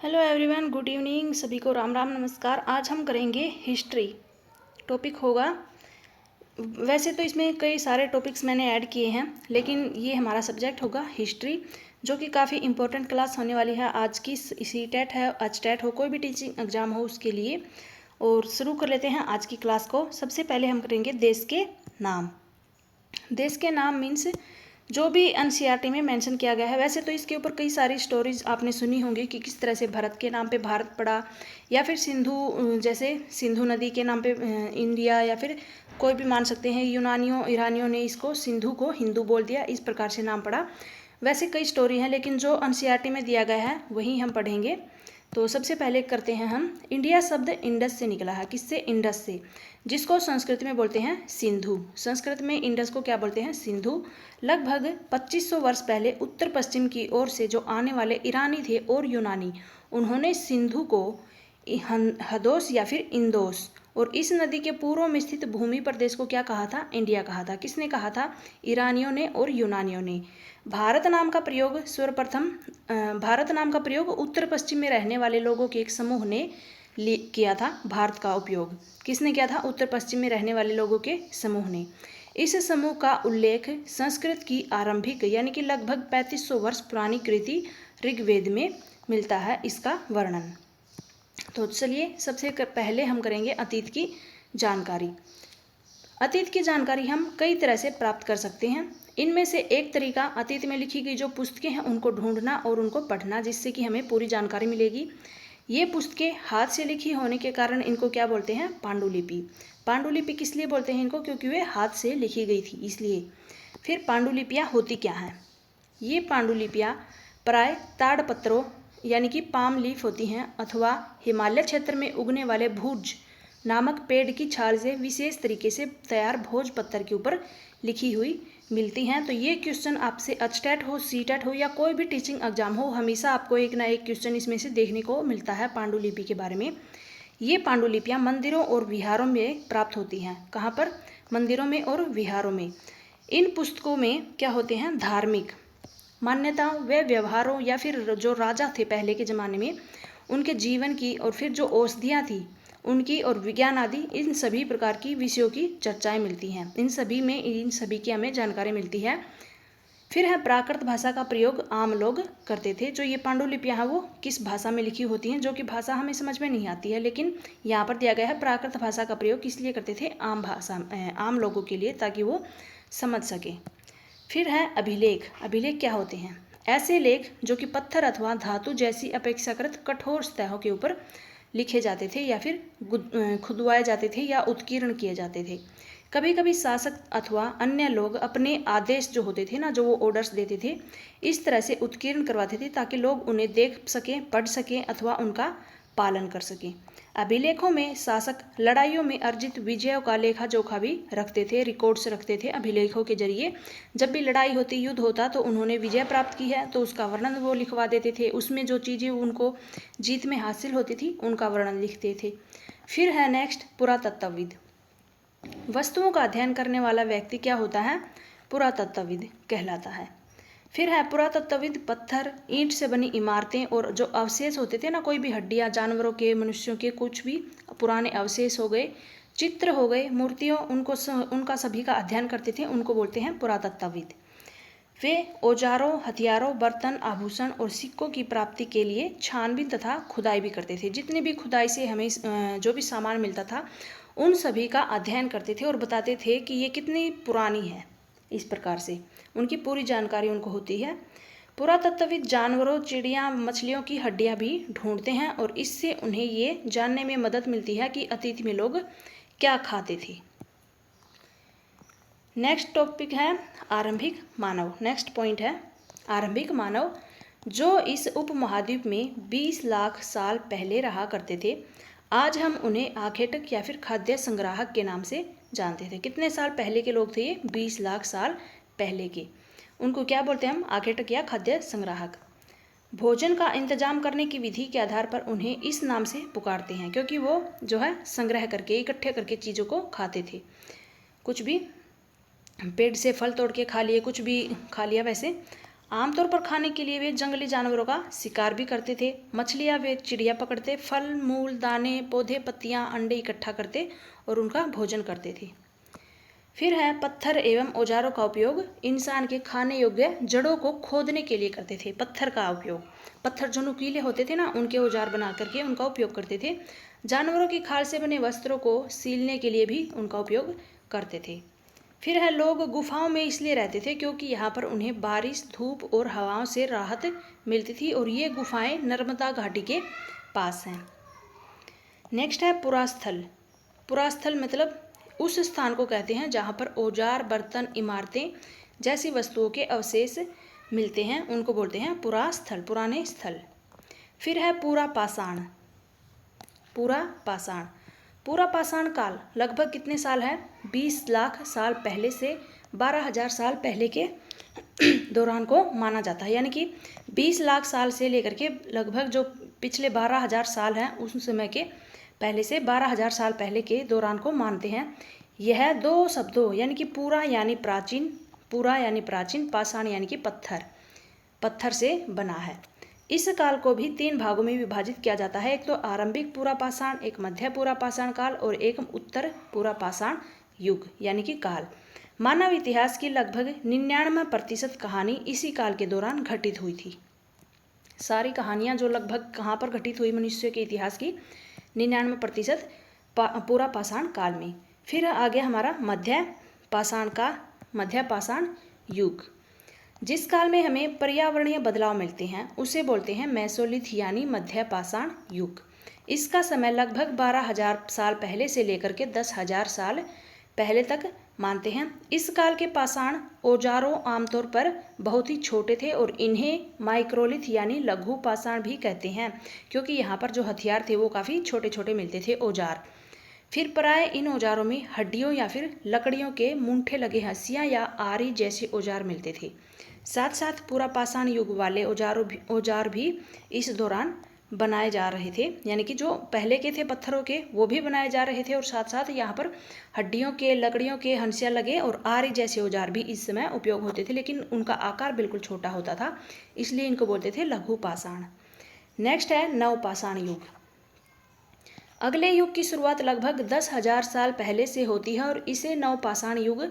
Hello everyone, good evening. सभी को राम राम नमस्कार। आज हम करेंगे हिस्ट्री। टॉपिक होगा, वैसे तो इसमें कई सारे टॉपिक्स मैंने ऐड किए हैं, लेकिन ये हमारा सब्जेक्ट होगा हिस्ट्री, जो कि काफ़ी इंपॉर्टेंट क्लास होने वाली है। आज की सी टेट है, आज टेट हो, कोई भी टीचिंग एग्जाम हो उसके लिए। और शुरू कर लेते हैं आज की क्लास को। सबसे पहले हम करेंगे देश के नाम। देश के नाम मीन्स जो भी एनसीईआरटी में मेंशन किया गया है। वैसे तो इसके ऊपर कई सारी स्टोरीज आपने सुनी होंगी कि किस तरह से भारत के नाम पे भारत पड़ा, या फिर सिंधु, जैसे सिंधु नदी के नाम पे इंडिया, या फिर कोई भी मान सकते हैं यूनानियों ईरानियों ने इसको सिंधु को हिंदू बोल दिया, इस प्रकार से नाम पड़ा। वैसे कई स्टोरी हैं, लेकिन जो एनसीईआरटी में दिया गया है वही हम पढ़ेंगे। तो सबसे पहले करते हैं हम, इंडिया शब्द इंडस से निकला है। किससे? इंडस से, जिसको संस्कृत में बोलते हैं सिंधु। संस्कृत में इंडस को क्या बोलते हैं? सिंधु। लगभग 2500 वर्ष पहले उत्तर पश्चिम की ओर से जो आने वाले ईरानी थे और यूनानी, उन्होंने सिंधु को हदोस या फिर इंदोस, और इस नदी के पूर्व में स्थित भूमि प्रदेश को क्या कहा था? इंडिया कहा था। किसने कहा था? ईरानियों ने और यूनानियों ने। भारत नाम का प्रयोग सर्वप्रथम भारत नाम का प्रयोग उत्तर पश्चिम में रहने वाले लोगों के एक समूह ने किया था। भारत का उपयोग किसने किया था? उत्तर पश्चिम में रहने वाले लोगों के समूह ने। इस समूह का उल्लेख संस्कृत की आरंभिक यानी कि लगभग 3500 वर्ष पुरानी कृति ऋग्वेद में मिलता है, इसका वर्णन। तो चलिए सबसे पहले हम करेंगे अतीत की जानकारी। अतीत की जानकारी हम कई तरह से प्राप्त कर सकते हैं। इनमें से एक तरीका, अतीत में लिखी गई जो पुस्तकें हैं उनको ढूंढना और उनको पढ़ना, जिससे कि हमें पूरी जानकारी मिलेगी। ये पुस्तकें हाथ से लिखी होने के कारण इनको क्या बोलते हैं? पांडुलिपि। पांडुलिपि किस लिए बोलते हैं इनको? क्योंकि वे हाथ से लिखी गई थी, इसलिए। फिर पांडुलिपियाँ होती क्या हैं? ये पांडुलिपियाँ प्राय ताड़पत्रों यानी कि पाम लीफ होती हैं, अथवा हिमालय क्षेत्र में उगने वाले भूर्ज नामक पेड़ की छाल से विशेष तरीके से तैयार भोज पत्थर के ऊपर लिखी हुई मिलती हैं। तो ये क्वेश्चन आपसे एचटेट हो, सीटेट हो, या कोई भी टीचिंग एग्जाम हो, हमेशा आपको एक ना एक क्वेश्चन इसमें से देखने को मिलता है पांडुलिपि के बारे में। ये पांडुलिपियाँ मंदिरों और विहारों में प्राप्त होती हैं। कहाँ पर? मंदिरों में और विहारों में। इन पुस्तकों में क्या होते हैं? धार्मिक मान्यताओं व व्यवहारों, या फिर जो राजा थे पहले के ज़माने में उनके जीवन की, और फिर जो औषधियाँ थी उनकी, और विज्ञान आदि, इन सभी प्रकार की विषयों की चर्चाएं मिलती हैं। इन सभी की हमें जानकारी मिलती है। फिर है प्राकृत भाषा का प्रयोग आम लोग करते थे। जो ये पांडुलिपियाँ हैं वो किस भाषा में लिखी होती हैं, जो कि भाषा हमें समझ में नहीं आती है, लेकिन यहाँ पर दिया गया है प्राकृत भाषा का प्रयोग किस लिए करते थे? आम लोगों के लिए, ताकि वो समझ सकें। फिर है अभिलेख। अभिलेख क्या होते हैं? ऐसे लेख जो कि पत्थर अथवा धातु जैसी अपेक्षाकृत कठोर सतहों के ऊपर लिखे जाते थे, या फिर खुदवाए जाते थे, या उत्कीर्ण किए जाते थे। कभी कभी शासक अथवा अन्य लोग अपने आदेश जो होते थे ना, जो वो ऑर्डर्स देते थे, इस तरह से उत्कीर्ण करवाते थे ताकि लोग उन्हें देख सकें, पढ़ सकें, अथवा उनका पालन कर सकें। अभिलेखों में शासक लड़ाइयों में अर्जित विजयों का लेखा जोखा भी रखते थे, रिकॉर्ड्स रखते थे अभिलेखों के जरिए। जब भी लड़ाई होती, युद्ध होता, तो उन्होंने विजय प्राप्त की है तो उसका वर्णन वो लिखवा देते थे। उसमें जो चीज़ें उनको जीत में हासिल होती थी उनका वर्णन लिखते थे। फिर है नेक्स्ट पुरातत्वविद। वस्तुओं का अध्ययन करने वाला व्यक्ति क्या होता है? पुरातत्वविद कहलाता है। फिर है पुरातत्वविद पत्थर, ईंट से बनी इमारतें और जो अवशेष होते थे ना, कोई भी हड्डियाँ जानवरों के, मनुष्यों के, कुछ भी पुराने अवशेष हो गए, चित्र हो गए, मूर्तियों, उनका सभी का अध्ययन करते थे, उनको बोलते हैं पुरातत्वविद। वे औजारों, हथियारों, बर्तन, आभूषण और सिक्कों की प्राप्ति के लिए छानबीन तथा खुदाई भी करते थे। जितनी भी खुदाई से हमें जो भी सामान मिलता था उन सभी का अध्ययन करते थे और बताते थे कि ये कितनी पुरानी है। इस प्रकार से उनकी पूरी जानकारी उनको होती है। पुरातत्वविद जानवरों, चिड़िया, मछलियों की हड्डियां भी ढूंढते हैं, और इससे उन्हें ये जानने में मदद मिलती है कि अतीत में लोग क्या खाते थे। नेक्स्ट टॉपिक है आरंभिक मानव। नेक्स्ट पॉइंट है आरंभिक मानव, जो इस उपमहाद्वीप में 20 लाख साल पहले रहा करते थे। आज हम उन्हें आखेटक या फिर खाद्य संग्राहक के नाम से जानते थे। कितने साल पहले के लोग थे ये? 20 लाख साल पहले के। उनको क्या बोलते हैं हम? आखेटक या खाद्य संग्राहक। भोजन का इंतजाम करने की विधि के आधार पर उन्हें इस नाम से पुकारते हैं, क्योंकि वो जो है संग्रह करके, इकट्ठे करके चीज़ों को खाते थे। कुछ भी पेड़ से फल तोड़ के खा लिए, कुछ भी खा लिया। वैसे आमतौर पर खाने के लिए वे जंगली जानवरों का शिकार भी करते थे। मछलियाँ वे चिड़िया पकड़ते, फल मूल दाने पौधे पत्तियाँ अंडे इकट्ठा करते और उनका भोजन करते थे। फिर है पत्थर एवं औजारों का उपयोग। इंसान के खाने योग्य जड़ों को खोदने के लिए करते थे। पत्थर का उपयोग, पत्थर जो नुकीले होते थे ना, उनके औजार बना करके उनका उपयोग करते थे। जानवरों की खाल से बने वस्त्रों को सीलने के लिए भी उनका उपयोग करते थे। फिर है लोग गुफाओं में इसलिए रहते थे क्योंकि यहाँ पर उन्हें बारिश धूप और हवाओं से राहत मिलती थी और ये गुफाएं नर्मदा घाटी के पास हैं। नेक्स्ट है पुरास्थल। पुरास्थल मतलब उस स्थान को कहते हैं जहाँ पर औजार बर्तन इमारतें जैसी वस्तुओं के अवशेष मिलते हैं, उनको बोलते हैं पुरास्थल, पुराने स्थल। फिर है पूरा पाषाण। पूरा पाषाण, पूरा पाषाण काल लगभग कितने साल है? 20 लाख साल पहले से 12,000 साल पहले के दौरान को माना जाता है। यानी कि 20 लाख साल से लेकर के लगभग जो पिछले 12,000 साल हैं उस समय के पहले से 12,000 साल पहले के दौरान को मानते हैं। यह दो शब्दों यानी कि पूरा यानी प्राचीन, पूरा यानी प्राचीन, पाषाण यानी कि पत्थर, पत्थर से बना है। इस काल को भी 3 भागों में विभाजित किया जाता है। एक तो आरंभिक पूरा पाषाण, एक मध्य पूरा पाषाण काल और एक उत्तर पूरा पाषाण युग यानी कि काल। मानव इतिहास की लगभग 99% कहानी इसी काल के दौरान घटित हुई थी। सारी कहानियाँ जो लगभग कहाँ पर घटित हुई मनुष्य के इतिहास की, 99% पूरा पाषाण काल में। फिर आगे हमारा मध्य पाषाण का, मध्य पाषाण युग। जिस काल में हमें पर्यावरणीय बदलाव मिलते हैं उसे बोलते हैं मेसोलिथ यानी मध्य पाषाण युग। इसका समय लगभग 12,000 साल पहले से लेकर के 10,000 साल पहले तक मानते हैं। इस काल के पाषाण औजारों आमतौर पर बहुत ही छोटे थे और इन्हें माइक्रोलिथ यानी लघु पाषाण भी कहते हैं क्योंकि यहाँ पर जो हथियार थे वो काफ़ी छोटे छोटे मिलते थे औजार। फिर प्राय इन औजारों में हड्डियों या फिर लकड़ियों के मूंठे लगे हंसिया या आरी जैसे औजार मिलते थे। साथ साथ पूरा पाषाण युग वाले औजार भी इस दौरान बनाए जा रहे थे, यानी कि जो पहले के थे पत्थरों के वो भी बनाए जा रहे थे और साथ साथ यहाँ पर हड्डियों के लकड़ियों के हंसिया लगे और आरी जैसे औजार भी इस समय उपयोग होते थे, लेकिन उनका आकार बिल्कुल छोटा होता था, इसलिए इनको बोलते थे लघु पाषाण। नेक्स्ट है नवपाषाण युग। अगले युग की शुरुआत लगभग 10,000 साल पहले से होती है और इसे नवपाषाण युग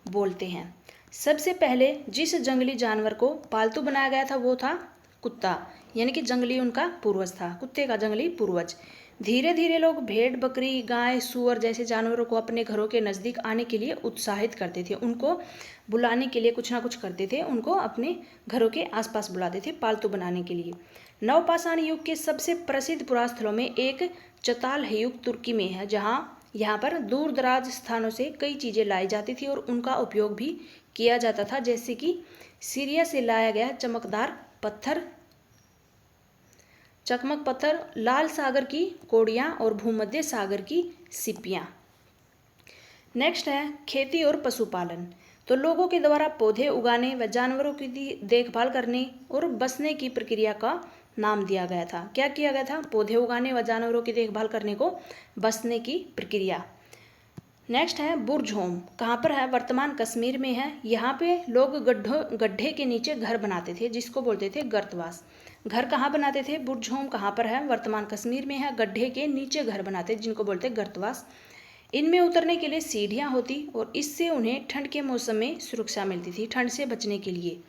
बोलते हैं। सबसे पहले जिस जंगली जानवर को पालतू बनाया गया था वो था कुत्ता, यानी कि जंगली उनका पूर्वज था, कुत्ते का जंगली पूर्वज। धीरे धीरे लोग भेड़ बकरी गाय सूअर जैसे जानवरों को अपने घरों के नज़दीक आने के लिए उत्साहित करते थे, उनको बुलाने के लिए कुछ ना कुछ करते थे, उनको अपने घरों के आसपास बुलाते थे पालतू बनाने के लिए। नवपाषाण युग के सबसे प्रसिद्ध पुरास्थलों में एक चताल युग तुर्की में है, जहाँ यहाँ पर दूर दराज स्थानों से कई चीज़ें लाई जाती थी और उनका उपयोग भी किया जाता था, जैसे कि सीरिया से लाया गया चमकदार पत्थर, चकमक पत्थर, लाल सागर की कोड़ियाँ और भूमध्य सागर की सिपियाँ। नेक्स्ट है खेती और पशुपालन। तो लोगों के द्वारा पौधे उगाने व जानवरों की देखभाल करने और बसने की प्रक्रिया का नाम दिया गया था। क्या किया गया था? पौधे उगाने व जानवरों की देखभाल करने को बसने की प्रक्रिया। नेक्स्ट है बुर्ज होम। कहाँ पर है? वर्तमान कश्मीर में है। यहाँ पे लोग गड्ढे के नीचे घर बनाते थे जिसको बोलते थे गर्तवास। घर कहाँ बनाते थे? बुर्ज होम कहाँ पर है? वर्तमान कश्मीर में है। गड्ढे के नीचे घर बनाते जिनको बोलते गर्तवास। इनमें उतरने के लिए सीढ़ियाँ होती और इससे उन्हें ठंड के मौसम में सुरक्षा मिलती थी, ठंड से बचने के लिए।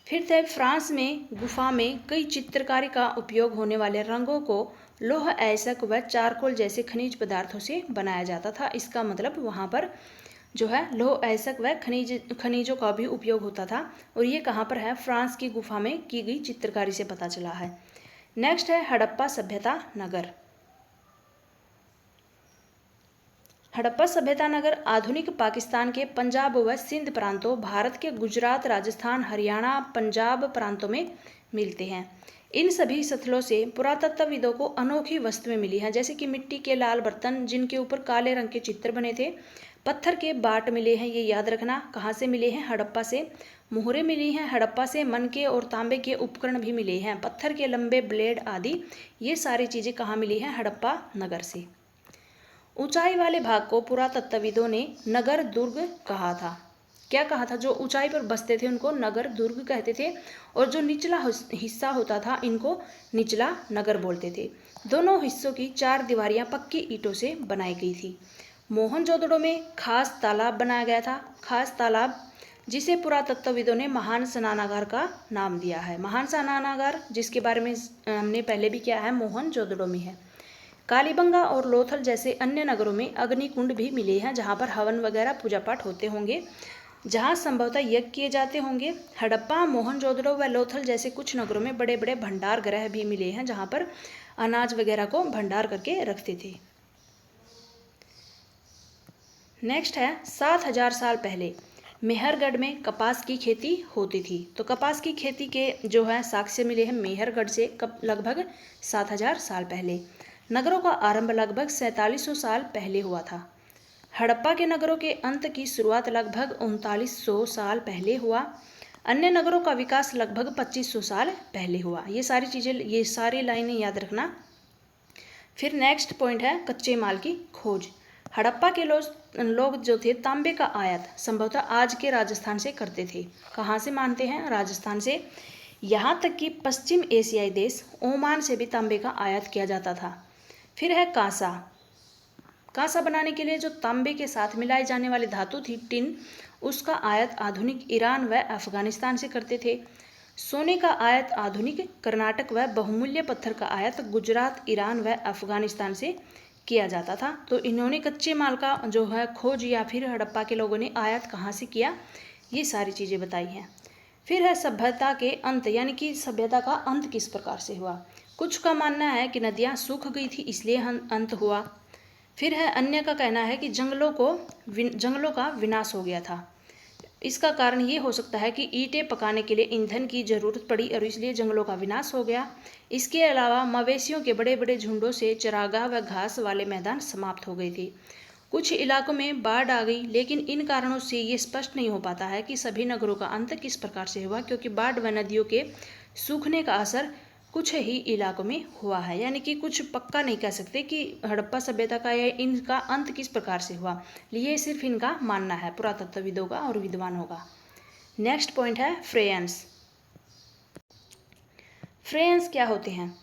फिर थे फ्रांस में गुफा में कई चित्रकारी का उपयोग होने वाले रंगों को लौह अयस्क व चारकोल जैसे खनिज पदार्थों से बनाया जाता था। इसका मतलब वहाँ पर जो है लौह अयस्क व खनिजों का भी उपयोग होता था और ये कहाँ पर है? फ्रांस की गुफा में की गई चित्रकारी से पता चला है। नेक्स्ट है हड़प्पा सभ्यता नगर। हड़प्पा सभ्यता नगर आधुनिक पाकिस्तान के पंजाब व सिंध प्रांतों, भारत के गुजरात राजस्थान हरियाणा पंजाब प्रांतों में मिलते हैं। इन सभी स्थलों से पुरातत्वविदों को अनोखी वस्तुएं मिली हैं, जैसे कि मिट्टी के लाल बर्तन जिनके ऊपर काले रंग के चित्र बने थे, पत्थर के बाट मिले हैं, ये याद रखना। कहाँ से मिले हैं? हड़प्पा से। मोहरें मिली हैं हड़प्पा से। मनके और तांबे के उपकरण भी मिले हैं, पत्थर के लंबे ब्लेड आदि, ये सारी चीज़ें कहाँ मिली हैं? हड़प्पा नगर से। ऊंचाई वाले भाग को पुरातत्वविदों ने नगर दुर्ग कहा था। क्या कहा था, जो ऊंचाई पर बसते थे उनको नगर दुर्ग कहते थे, और जो निचला हिस्सा होता था इनको निचला नगर बोलते थे। दोनों हिस्सों की 4 दीवारियां पक्की ईंटों से बनाई गई थी। मोहनजोदड़ो में खास तालाब बनाया गया था, खास तालाब जिसे पुरातत्वविदों ने महान स्नानागार का नाम दिया है। महान स्नानागार जिसके बारे में हमने पहले भी किया है, मोहनजोदड़ो में है। कालीबंगा और लोथल जैसे अन्य नगरों में अग्निकुंड भी मिले हैं, जहाँ पर हवन वगैरह पूजा पाठ होते होंगे, जहाँ संभवतः यज्ञ किए जाते होंगे। हड़प्पा, मोहनजोदड़ो व लोथल जैसे कुछ नगरों में बड़े बड़े भंडार गृह भी मिले हैं, जहाँ पर अनाज वगैरह को भंडार करके रखते थे। नेक्स्ट है 7000 साल पहले मेहरगढ़ में कपास की खेती होती थी। तो कपास की खेती के जो है साक्ष्य मिले हैं मेहरगढ़ से लगभग 7000 साल पहले। नगरों का आरंभ लगभग 4700 साल पहले हुआ था। हड़प्पा के नगरों के अंत की शुरुआत लगभग 3900 साल पहले हुआ। अन्य नगरों का विकास लगभग 2500 साल पहले हुआ। ये सारी चीज़ें, ये सारी लाइनें याद रखना। फिर नेक्स्ट पॉइंट है कच्चे माल की खोज। हड़प्पा के लोग जो थे तांबे का आयात संभवतः आज के राजस्थान से करते थे। कहाँ से मानते हैं? राजस्थान से। यहाँ तक कि पश्चिम एशियाई देश ओमान से भी तांबे का आयात किया जाता था। फिर है कांसा। कांसा बनाने के लिए जो तांबे के साथ मिलाई जाने वाली धातु थी टिन, उसका आयात आधुनिक ईरान व अफगानिस्तान से करते थे। सोने का आयात आधुनिक कर्नाटक व बहुमूल्य पत्थर का आयात गुजरात, ईरान व अफगानिस्तान से किया जाता था। तो इन्होंने कच्चे माल का जो है खोज या फिर हड़प्पा के लोगों ने आयात कहाँ से किया, ये सारी चीज़ें बताई हैं। फिर है सभ्यता के अंत, यानी कि सभ्यता का अंत किस प्रकार से हुआ। कुछ का मानना है कि नदियाँ सूख गई थी इसलिए अंत हुआ। फिर है अन्य का कहना है कि जंगलों का विनाश हो गया था। इसका कारण ये हो सकता है कि ईंटें पकाने के लिए ईंधन की जरूरत पड़ी और इसलिए जंगलों का विनाश हो गया। इसके अलावा मवेशियों के बड़े बड़े झुंडों से चरागाह व घास वाले मैदान समाप्त हो गए थे। कुछ इलाकों में बाढ़ आ गई, लेकिन इन कारणों से ये स्पष्ट नहीं हो पाता है कि सभी नगरों का अंत किस प्रकार से हुआ, क्योंकि बाढ़ व नदियों के सूखने का असर कुछ ही इलाकों में हुआ है। यानी कि कुछ पक्का नहीं कह सकते कि हड़प्पा सभ्यता का या इनका अंत किस प्रकार से हुआ, ये सिर्फ इनका मानना है पुरातत्वविदों का और विद्वानों का। नेक्स्ट पॉइंट है फ्रेयंस। फ्रेयंस क्या होते हैं?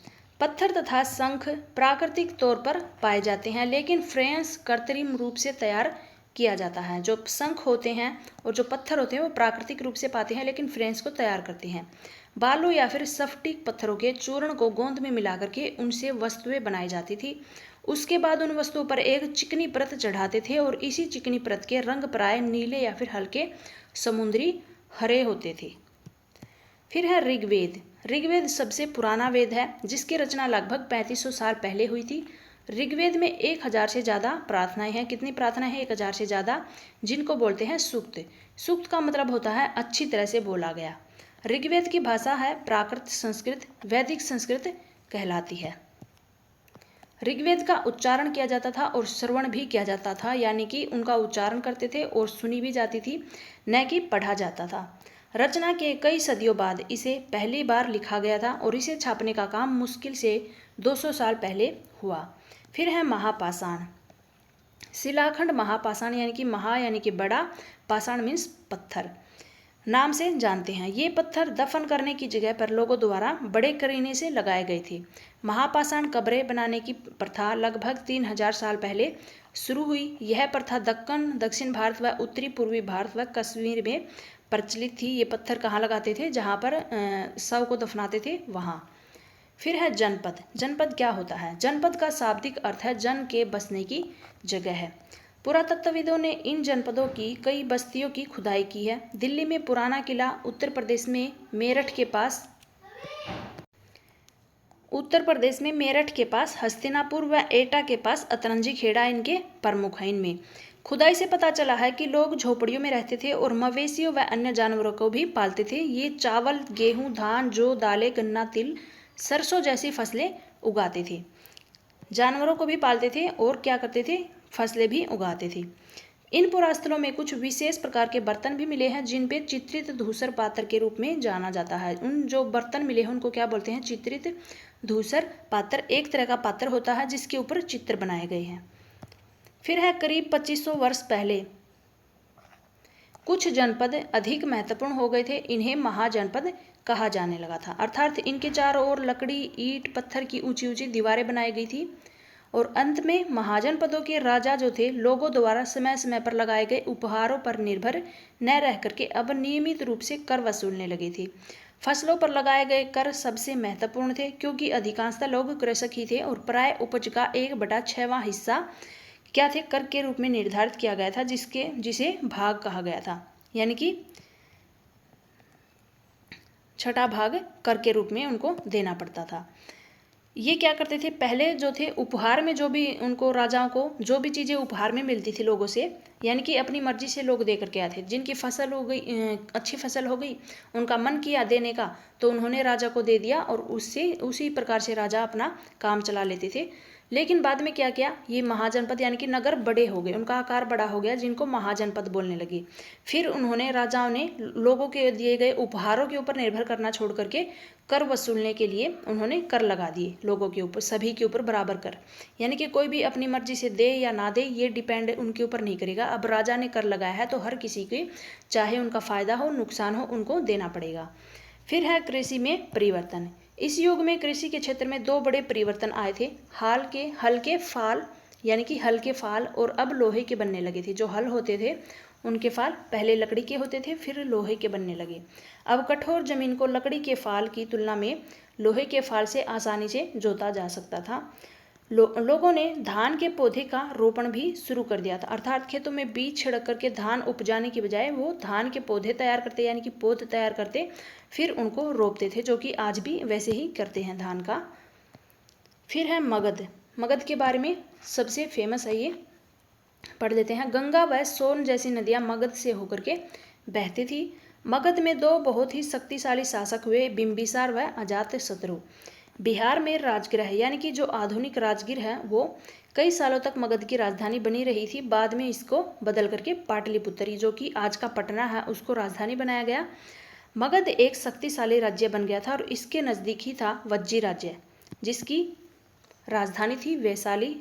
पत्थर तथा शंख प्राकृतिक तौर पर पाए जाते हैं, लेकिन फ्रेयंस कृत्रिम रूप से तैयार किया जाता है। जो शंख होते हैं और जो पत्थर होते हैं वो प्राकृतिक रूप से पाते हैं, लेकिन फ्रेयंस को तैयार करते हैं। बालू या फिर स्फटिक पत्थरों के चूर्ण को गोंद में मिला करके उनसे वस्तुएं बनाई जाती थी। उसके बाद उन वस्तुओं पर एक चिकनी परत चढ़ाते थे और इसी चिकनी परत के रंग प्राय नीले या फिर हल्के समुद्री हरे होते थे। फिर है ऋग्वेद। ऋग्वेद सबसे पुराना वेद है, जिसकी रचना लगभग 3500 साल पहले हुई थी। ऋग्वेद में 1000 से ज़्यादा प्रार्थनाएं हैं। कितनी प्रार्थनाएं हैं? 1000 से ज़्यादा, जिनको बोलते हैं सूक्त। सूक्त का मतलब होता है अच्छी तरह से बोला गया। ऋग्वेद की भाषा है प्राकृत संस्कृत, वैदिक संस्कृत कहलाती है। ऋग्वेद का उच्चारण किया जाता था और श्रवण भी किया जाता था, यानी कि उनका उच्चारण करते थे और सुनी भी जाती थी, न कि पढ़ा जाता था। रचना के कई सदियों बाद इसे पहली बार लिखा गया था और इसे छापने का काम मुश्किल से 200 साल पहले हुआ। फिर है महापाषाण। शिलाखंड महापाषाण, यानी कि महा यानी कि बड़ा, पाषाण मीन्स पत्थर, नाम से जानते हैं। ये पत्थर दफन करने की जगह पर लोगों द्वारा बड़े करीने से लगाए गए थे। महापाषाण कब्रें बनाने की प्रथा लगभग 3000 साल पहले शुरू हुई। यह प्रथा दक्कन, दक्षिण भारत व उत्तरी पूर्वी भारत व कश्मीर में प्रचलित थी। ये पत्थर कहाँ लगाते थे? जहाँ पर शव को दफनाते थे वहाँ। फिर है जनपद। जनपद क्या होता है? जनपद का शाब्दिक अर्थ है जन के बसने की जगह है। पुरातत्वविदों ने इन जनपदों की कई बस्तियों की खुदाई की है। दिल्ली में पुराना किला, उत्तर प्रदेश में मेरठ के पास हस्तिनापुर व एटा के पास अतरंजी खेड़ा इनके प्रमुख हैं। इनमें खुदाई से पता चला है कि लोग झोपड़ियों में रहते थे और मवेशियों व अन्य जानवरों को भी पालते थे। ये चावल, गेहूं, धान, जौ, दालें, गन्ना, तिल, सरसों जैसी फसलें उगाते थे। जानवरों को भी पालते थे और क्या करते थे? फसलें भी उगाते थे। इन पुरास्थलों में कुछ विशेष प्रकार के बर्तन भी मिले हैं, जिन पे चित्रित धूसर पात्र के रूप में जाना जाता है। उन जो बर्तन मिले हैं उनको क्या बोलते हैं? चित्रित धूसर पात्र। एक तरह का पात्र होता है जिसके ऊपर चित्र बनाए गए हैं। फिर है करीब 2500 वर्ष पहले कुछ जनपद अधिक महत्वपूर्ण हो गए थे, इन्हें महाजनपद कहा जाने लगा था। अर्थात इनके चारों ओर लकड़ी, ईंट, पत्थर की ऊंची ऊंची दीवारें बनाई गई थी। और अंत में महाजनपदों के राजा जो थे, लोगों द्वारा समय समय पर लगाए गए उपहारों पर निर्भर न रह करके अब नियमित रूप से कर वसूलने लगे थे। फसलों पर लगाए गए कर सबसे महत्वपूर्ण थे, क्योंकि अधिकांशतः लोग कृषक ही थे और प्राय उपज का 1/6वां हिस्सा क्या थे, कर के रूप में निर्धारित किया गया था, जिसे भाग कहा गया था, यानी कि छठा भाग कर के रूप में उनको देना पड़ता था। ये क्या करते थे, पहले जो थे उपहार में जो भी उनको, राजाओं को जो भी चीज़ें उपहार में मिलती थी लोगों से, यानी कि अपनी मर्जी से लोग दे करके आते थे। जिनकी फसल हो गई, अच्छी फसल हो गई, उनका मन किया देने का, तो उन्होंने राजा को दे दिया और उससे उसी प्रकार से राजा अपना काम चला लेते थे। लेकिन बाद में क्या किया, ये महाजनपद यानी कि नगर बड़े हो गए, उनका आकार बड़ा हो गया, जिनको महाजनपद बोलने लगे। फिर उन्होंने, राजाओं ने लोगों के दिए गए उपहारों के ऊपर निर्भर करना छोड़ करके कर वसूलने के लिए उन्होंने कर लगा दिए लोगों के ऊपर, सभी के ऊपर बराबर कर, यानी कि कोई भी अपनी मर्जी से दे या ना दे, ये डिपेंड उनके ऊपर नहीं करेगा। अब राजा ने कर लगाया है तो हर किसी के, चाहे उनका फायदा हो नुकसान हो, उनको देना पड़ेगा। फिर है कृषि में परिवर्तन। इस युग में कृषि के क्षेत्र में दो बड़े परिवर्तन आए थे। हल्के फाल, यानी कि हल्के फाल, और अब लोहे के बनने लगे थे। जो हल होते थे उनके फाल पहले लकड़ी के होते थे, फिर लोहे के बनने लगे। अब कठोर जमीन को लकड़ी के फाल की तुलना में लोहे के फाल से आसानी से जोता जा सकता था। लोगों ने धान के पौधे का रोपण भी शुरू कर दिया था, अर्थात खेतों में बीज छिड़क करके धान उपजाने की बजाय वो धान के पौधे तैयार करते, यानी कि पौध तैयार करते, फिर उनको रोपते थे, जो कि आज भी वैसे ही करते हैं धान का। फिर है मगध। मगध के बारे में सबसे फेमस है, ये पढ़ लेते हैं। गंगा व सोन जैसी नदियां मगध से होकर के बहती थी। मगध में दो बहुत ही शक्तिशाली शासक हुए, बिंबिसार व अजातशत्रु। बिहार में राजगृह, यानी कि जो आधुनिक राजगीर है, वो कई सालों तक मगध की राजधानी बनी रही थी। बाद में इसको बदल करके पाटलिपुत्र, जो कि आज का पटना है, उसको राजधानी बनाया गया। मगध एक शक्तिशाली राज्य बन गया था और इसके नज़दीक ही था वज्जी राज्य, जिसकी राजधानी थी वैशाली,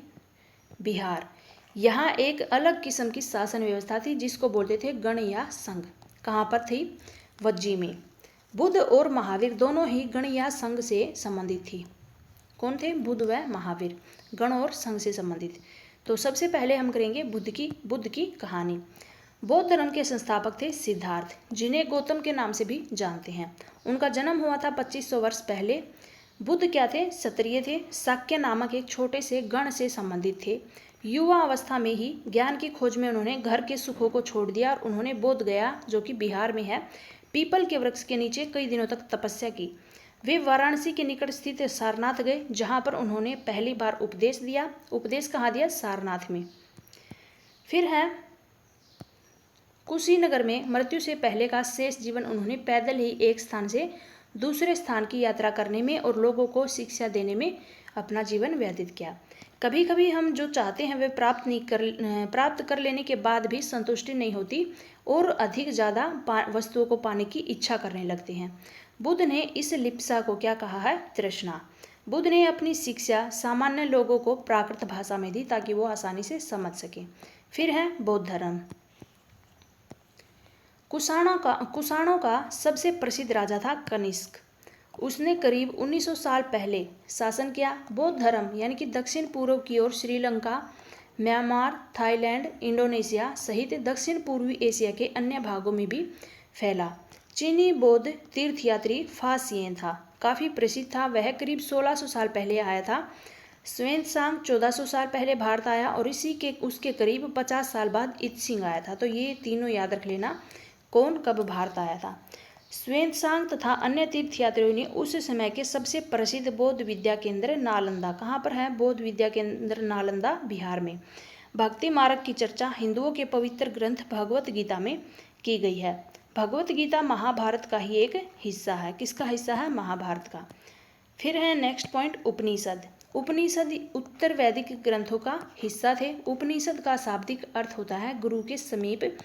बिहार। यहाँ एक अलग किस्म की शासन व्यवस्था थी, जिसको बोलते थे गण या संघ। कहाँ पर थी? वज्जी में। बुद्ध और महावीर दोनों ही गण या संघ से संबंधित थी। कौन थे? बुद्ध व महावीर, गण और संघ से संबंधित। तो सबसे पहले हम करेंगे बुद्ध की कहानी। बौद्ध धर्म के संस्थापक थे सिद्धार्थ, जिन्हें गौतम के नाम से भी जानते हैं। उनका जन्म हुआ था 2500 वर्ष पहले। बुद्ध क्या थे? क्षत्रिय थे। शाक्य नामक एक छोटे से गण से संबंधित थे। युवा अवस्था में ही ज्ञान की खोज में उन्होंने घर के सुखों को छोड़ दिया और उन्होंने बोध गया, जो कि बिहार में है, पीपल के वृक्ष के नीचे कई दिनों तक तपस्या की। वे वाराणसी के निकट स्थित सारनाथ गए, जहाँ पर उन्होंने पहली बार उपदेश दिया। उपदेश कहाँ दिया? सारनाथ में। फिर है कुशीनगर में मृत्यु से पहले का शेष जीवन उन्होंने पैदल ही एक स्थान से दूसरे स्थान की यात्रा करने में और लोगों को शिक्षा देने में अपना जीवन व्यतीत किया। कभी कभी हम जो चाहते हैं वे प्राप्त कर लेने के बाद भी संतुष्टि नहीं होती और अधिक ज़्यादा वस्तुओं को पाने की इच्छा करने लगते हैं। बुद्ध ने इस लिप्सा को क्या कहा है? तृष्णा। बुद्ध ने अपनी शिक्षा सामान्य लोगों को प्राकृत भाषा में दी, ताकि वो आसानी से समझ सकें। फिर है बौद्ध धर्म। कुषाणों का सबसे प्रसिद्ध राजा था कनिष्क। उसने करीब 1900 साल पहले शासन किया। बौद्ध धर्म यानी कि दक्षिण पूर्व की ओर श्रीलंका, म्यांमार, थाईलैंड, इंडोनेशिया सहित दक्षिण पूर्वी एशिया के अन्य भागों में भी फैला। चीनी बौद्ध तीर्थयात्री फासियन था, काफ़ी प्रसिद्ध था। वह करीब 1600 साल पहले आया था। ह्वेनत्सांग 1400 साल पहले भारत आया और उसके करीब 50 साल बाद इत्सिंग आया था। तो ये तीनों याद रख लेना, कौन कब भारत आया था। ह्वेनत्सांग तथा अन्य तीर्थयात्रियों ने उस समय के सबसे प्रसिद्ध बौद्ध विद्या केंद्र नालंदा, कहाँ पर है? बौद्ध विद्या केंद्र नालंदा, बिहार में। भक्ति मार्ग की चर्चा हिंदुओं के पवित्र ग्रंथ भगवत गीता में की गई है। भगवत गीता महाभारत का ही एक हिस्सा है। किसका हिस्सा है? महाभारत का। फिर है नेक्स्ट पॉइंट, उपनिषद। उपनिषद उत्तर वैदिक ग्रंथों का हिस्सा थे। उपनिषद का शाब्दिक अर्थ होता है गुरु के समीप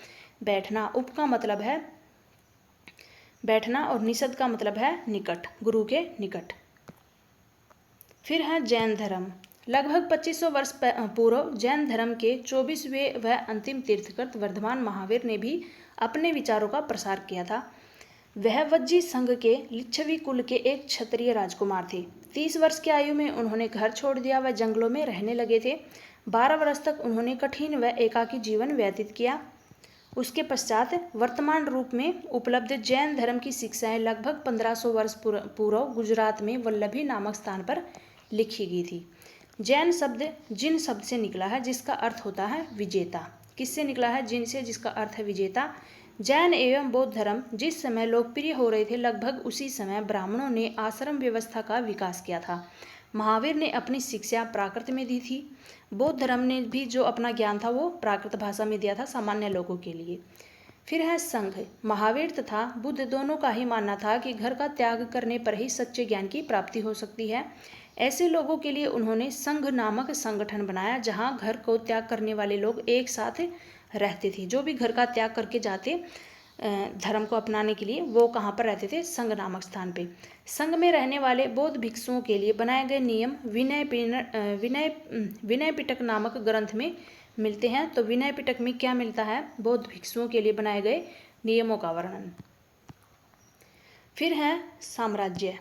बैठना। उप का मतलब है बैठना और निषद का मतलब है निकट, गुरु के निकट। फिर है जैन धर्म। लगभग 2500 वर्ष पूर्व जैन धर्म के 24वें व अंतिम तीर्थकर वर्धमान महावीर ने भी अपने विचारों का प्रसार किया था। वह वज्जी संघ के लिच्छवी कुल के एक क्षत्रिय राजकुमार थे। 30 वर्ष की आयु में उन्होंने घर छोड़ दिया व जंगलों में रहने लगे थे। 12 वर्ष तक उन्होंने कठिन व एकाकी जीवन व्यतीत किया। उसके पश्चात वर्तमान रूप में उपलब्ध जैन धर्म की शिक्षाएं लगभग 1500 वर्ष पूर्व गुजरात में वल्लभी नामक स्थान पर लिखी गई थी। जैन शब्द जिन शब्द से निकला है, जिसका अर्थ होता है विजेता। किससे निकला है? जिन से, जिसका अर्थ है विजेता। जैन एवं बौद्ध धर्म जिस समय लोकप्रिय हो रहे थे, लगभग उसी समय ब्राह्मणों ने आश्रम व्यवस्था का विकास किया था। महावीर ने अपनी शिक्षा प्राकृत में दी थी। बौद्ध धर्म ने भी जो अपना ज्ञान था वो प्राकृत भाषा में दिया था सामान्य लोगों के लिए। फिर है संघ। महावीर तथा बुद्ध दोनों का ही मानना था कि घर का त्याग करने पर ही सच्चे ज्ञान की प्राप्ति हो सकती है। ऐसे लोगों के लिए उन्होंने संघ नामक संगठन बनाया, जहां घर को त्याग करने वाले लोग एक साथ रहते थे। जो भी घर का त्याग करके जाते धर्म को अपनाने के लिए, वो कहाँ पर रहते थे? संघ नामक स्थान पे। संघ में रहने वाले बौद्ध भिक्षुओं के लिए बनाए गए नियम विनय पिटक नामक ग्रंथ में मिलते हैं। तो विनय पिटक में क्या मिलता है? बौद्ध भिक्षुओं के लिए बनाए गए नियमों का वर्णन। फिर है साम्राज्य।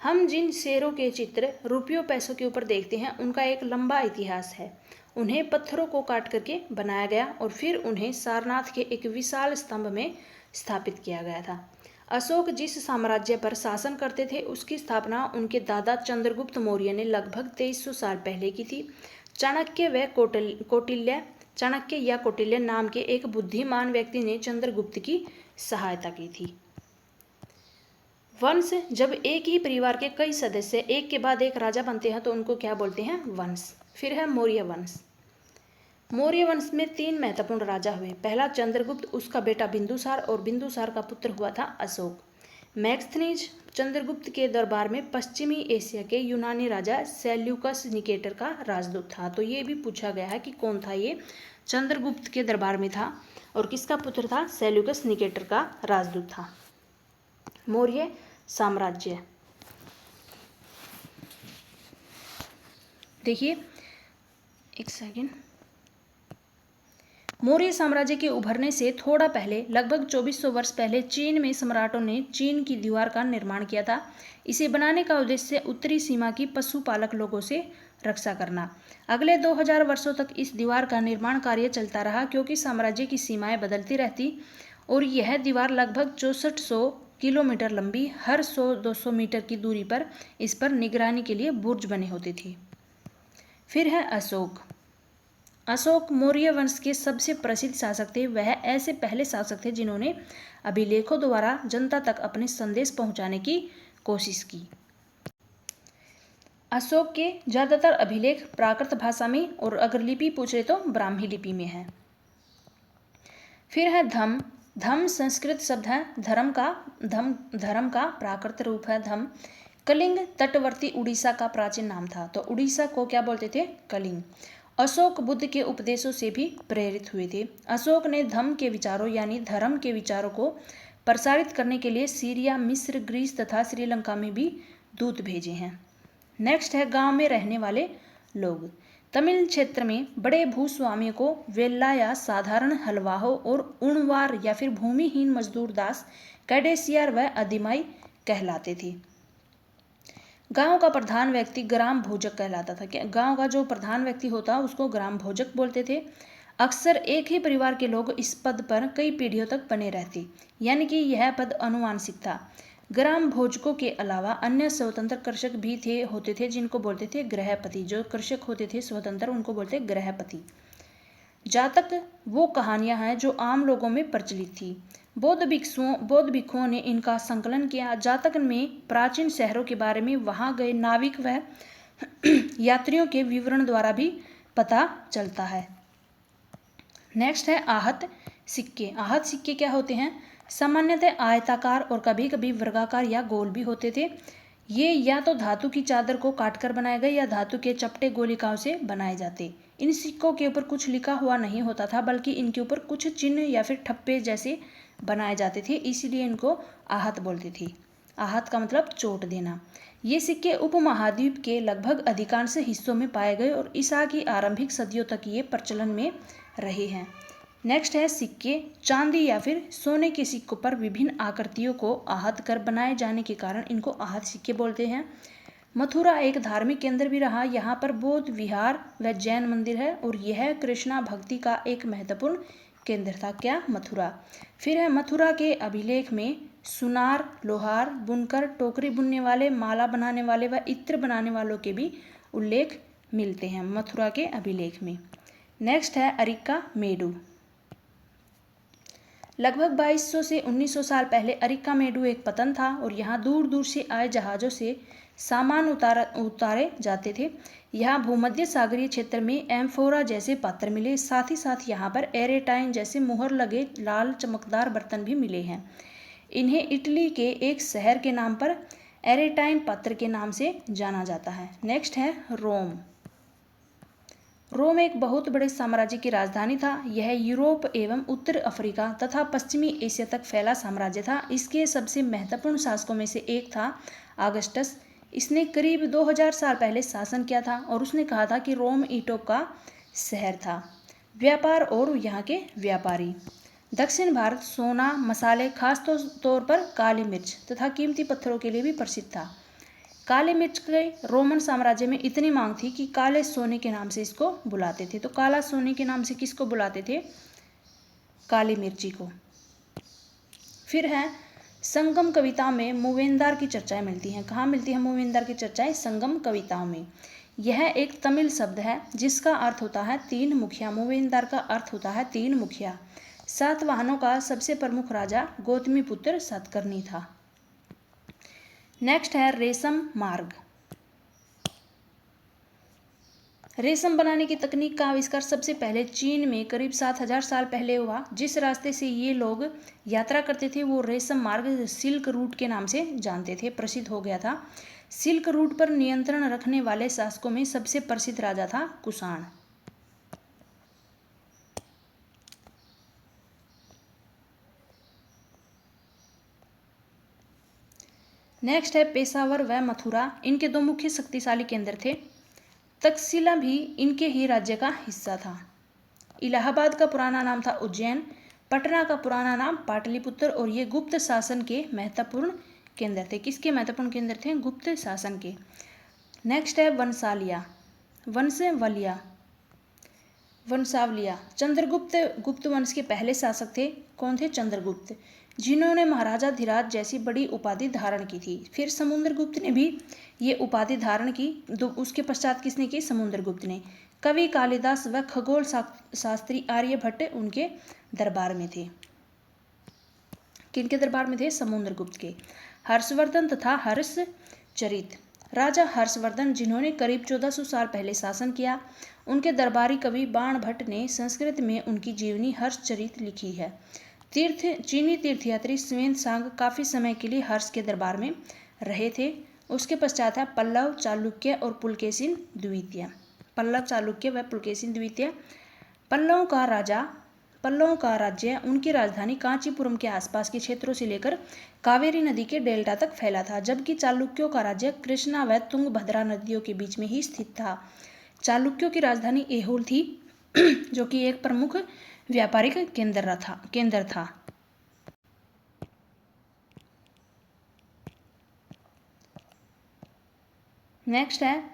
हम जिन शेरों के चित्र रुपयों पैसों के ऊपर देखते हैं, उनका एक लंबा इतिहास है। उन्हें पत्थरों को काट करके बनाया गया और फिर उन्हें सारनाथ के एक विशाल स्तंभ में स्थापित किया गया था। अशोक जिस साम्राज्य पर शासन करते थे, उसकी स्थापना उनके दादा चंद्रगुप्त मौर्य ने लगभग 2300 साल पहले की थी। चाणक्य या कौटिल्य नाम के एक बुद्धिमान व्यक्ति ने चंद्रगुप्त की सहायता की थी। वंश। जब एक ही परिवार के कई सदस्य एक के बाद एक राजा बनते हैं तो उनको क्या बोलते हैं? वंश। फिर है मौर्य वंश। मौर्य वंश में 3 महत्वपूर्ण राजा हुए। पहला चंद्रगुप्त, उसका बेटा बिंदुसार और बिंदुसार का पुत्र हुआ था अशोक। मैक्सथनीज चंद्रगुप्त के दरबार में पश्चिमी एशिया के यूनानी राजा सेल्यूकस निकेटर का राजदूत था। तो ये भी पूछा गया है कि कौन था ये? चंद्रगुप्त के दरबार में था और किसका पुत्र था? सेल्यूकस निकेटर का राजदूत था। मौर्य साम्राज्य। देखिए एक सेकेंड। मौर्य साम्राज्य के उभरने से थोड़ा पहले, लगभग 2400 वर्ष पहले, चीन में सम्राटों ने चीन की दीवार का निर्माण किया था। इसे बनाने का उद्देश्य उत्तरी सीमा की पशुपालक लोगों से रक्षा करना। अगले 2000 वर्षों तक इस दीवार का निर्माण कार्य चलता रहा, क्योंकि साम्राज्य की सीमाएं बदलती रहती और यह दीवार लगभग 6400 किलोमीटर लंबी, हर 100-200 मीटर की दूरी पर इस पर निगरानी के लिए बुर्ज बने होते थे। फिर है अशोक। अशोक मौर्य वंश के सबसे प्रसिद्ध शासक थे। वह ऐसे पहले शासक थे जिन्होंने अभिलेखों द्वारा जनता तक अपने संदेश पहुंचाने की कोशिश की। अशोक के ज़्यादातर अभिलेख प्राकृत भाषा में और अगर लिपि पूछे तो ब्राह्मी लिपि में है। फिर है धम। धम संस्कृत शब्द है धर्म का प्राकृत रूप है धम। कलिंग तटवर्ती उड़ीसा का प्राचीन नाम था। तो उड़ीसा को क्या बोलते थे? कलिंग। अशोक बुद्ध के उपदेशों से भी प्रेरित हुए थे। अशोक ने धम्म के विचारों यानी धर्म के विचारों को प्रसारित करने के लिए सीरिया, मिस्र, ग्रीस तथा श्रीलंका में भी दूत भेजे हैं। नेक्स्ट है गांव में रहने वाले लोग। तमिल क्षेत्र में बड़े भूस्वामियों को वेल्ला या साधारण हलवाहो और उणवार या फिर भूमिहीन मजदूर दास, कैडेसियार व अधिमाई कहलाते थे। गांव का प्रधान व्यक्ति ग्राम भोजक कहलाता था। क्या गांव का जो प्रधान व्यक्ति होता उसको ग्राम भोजक बोलते थे। अक्सर एक ही परिवार के लोग इस पद पर कई पीढ़ियों तक बने रहते, यानी कि यह पद अनुवांशिक था। ग्राम भोजकों के अलावा अन्य स्वतंत्र कृषक भी होते थे जिनको बोलते थे गृहपति। जो कृषक होते थे स्वतंत्र, उनको बोलते गृहपति। जातक वो कहानियां हैं जो आम लोगों में प्रचलित थी। बौद्ध भिक्षुओं ने इनका संकलन किया। जातक में प्राचीन शहरों के बारे में वहां गए नाविक व यात्रियों के विवरण द्वारा भी पता चलता है। नेक्स्ट है आहत सिक्के। आहत सिक्के क्या होते हैं? सामान्यतः आयताकार और कभी कभी वर्गाकार या गोल भी होते थे। ये या तो धातु की चादर को काटकर बनाए गए या धातु के चपटे गोलिकाओं से बनाए जाते। इन सिक्कों के ऊपर कुछ लिखा हुआ नहीं होता था, बल्कि इनके ऊपर कुछ चिन्ह या फिर ठप्पे जैसे बनाए जाते थे, इसीलिए इनको आहत बोलते थे। आहत का मतलब चोट देना। ये सिक्के उपमहाद्वीप के लगभग अधिकांश हिस्सों में पाए गए और ईसा की आरंभिक सदियों तक ये प्रचलन में रहे हैं। नेक्स्ट है सिक्के। चांदी या फिर सोने के सिक्कों पर विभिन्न आकृतियों को आहत कर बनाए जाने के कारण इनको आहत सिक्के बोलते हैं। मथुरा एक धार्मिक केंद्र भी रहा। यहाँ पर बौद्ध विहार व जैन मंदिर है और यह कृष्णा भक्ति का एक महत्वपूर्ण केंद्र था। क्या? मथुरा। फिर है मथुरा के अभिलेख में सुनार, लोहार, बुनकर, टोकरी बुनने वाले, माला बनाने वाले व इत्र बनाने वालों के भी उल्लेख मिलते हैं मथुरा के अभिलेख में। नेक्स्ट है अरिक्का मेडु। लगभग 2200 से 1900 साल पहले अरिक्का मेडु एक पतन था और यहाँ दूर दूर से आए जहाज़ों से सामान उतारे जाते थे। यहाँ भूमध्य सागरीय क्षेत्र में एम्फोरा जैसे पात्र मिले। साथ ही साथ यहाँ पर एरेटाइन जैसे मुहर लगे लाल चमकदार बर्तन भी मिले हैं। इन्हें इटली के एक शहर के नाम पर एरेटाइन पात्र के नाम से जाना जाता है। नेक्स्ट है रोम। रोम एक बहुत बड़े साम्राज्य की राजधानी था। यह यूरोप एवं उत्तर अफ्रीका तथा पश्चिमी एशिया तक फैला साम्राज्य था। इसके सबसे महत्वपूर्ण शासकों में से एक था ऑगस्टस। इसने करीब 2000 साल पहले शासन किया था और उसने कहा था कि रोम ईंटों का शहर था। व्यापार और यहाँ के व्यापारी। दक्षिण भारत सोना, मसाले, खास तौर पर काली मिर्च तथा कीमती पत्थरों के लिए भी प्रसिद्ध था। काले मिर्च के रोमन साम्राज्य में इतनी मांग थी कि काले सोने के नाम से इसको बुलाते थे। तो काला सोने के नाम से किसको बुलाते थे? काली मिर्ची को। फिर है संगम कविता में मूवेंदार की चर्चाएं मिलती हैं। कहाँ मिलती है मूवेंदार की चर्चाएं? संगम कविताओं में। यह एक तमिल शब्द है जिसका अर्थ होता है तीन मुखिया। मूवेंदार का अर्थ होता है तीन मुखिया। सातवाहनों का सबसे प्रमुख राजा गौतमीपुत्र सातकर्णी था। नेक्स्ट है रेशम मार्ग। रेशम बनाने की तकनीक का आविष्कार सबसे पहले चीन में करीब 7000 साल पहले हुआ। जिस रास्ते से ये लोग यात्रा करते थे वो रेशम मार्ग सिल्क रूट के नाम से जानते थे, प्रसिद्ध हो गया था। सिल्क रूट पर नियंत्रण रखने वाले शासकों में सबसे प्रसिद्ध राजा था कुषाण। नेक्स्ट है पेशावर व मथुरा। इनके दो मुख्य शक्तिशाली केंद्र थे। तक्षशिला भी इनके ही राज्य का हिस्सा था। इलाहाबाद का पुराना नाम था उज्जैन। पटना का पुराना नाम पाटलिपुत्र और ये गुप्त शासन के महत्वपूर्ण केंद्र थे। किसके महत्वपूर्ण केंद्र थे? गुप्त शासन के। नेक्स्ट है वंशावलिया। वंशावलिया। चंद्रगुप्त गुप्त वंश के पहले शासक थे। कौन थे? चंद्रगुप्त, जिन्होंने महाराजा धीराज जैसी बड़ी उपाधि धारण की थी। फिर समुद्रगुप्त ने भी ये उपाधि धारण की। उसके पश्चात किसने की? समुद्रगुप्त ने। कवि कालिदास व खगोल शास्त्री आर्यभट्ट उनके दरबार में थे। किनके दरबार में थे? समुद्रगुप्त के। हर्षवर्धन तथा हर्षचरित। राजा हर्षवर्धन जिन्होंने करीब 1400 साल पहले शासन किया, उनके दरबारी कवि बाणभट्ट ने संस्कृत में उनकी जीवनी हर्षचरित लिखी है। चीनी तीर्थयात्री ह्वेन-त्सांग काफी समय के लिए हर्ष के दरबार में रहे थे। उसके पश्चात है पल्लव, चालुक्य और पुलकेशिन द्वितीय। पल्लव, चालुक्य व पुलकेशिन द्वितीय। पल्लवों का राज्य उनकी राजधानी कांचीपुरम के आसपास के क्षेत्रों से लेकर कावेरी नदी के डेल्टा तक फैला था, जबकि चालुक्यों का राज्य कृष्णा व तुंगभद्रा नदियों के बीच में ही स्थित था। चालुक्यों की राजधानी ऐहोल थी जो कि एक प्रमुख व्यापारिक केंद्र था। नेक्स्ट है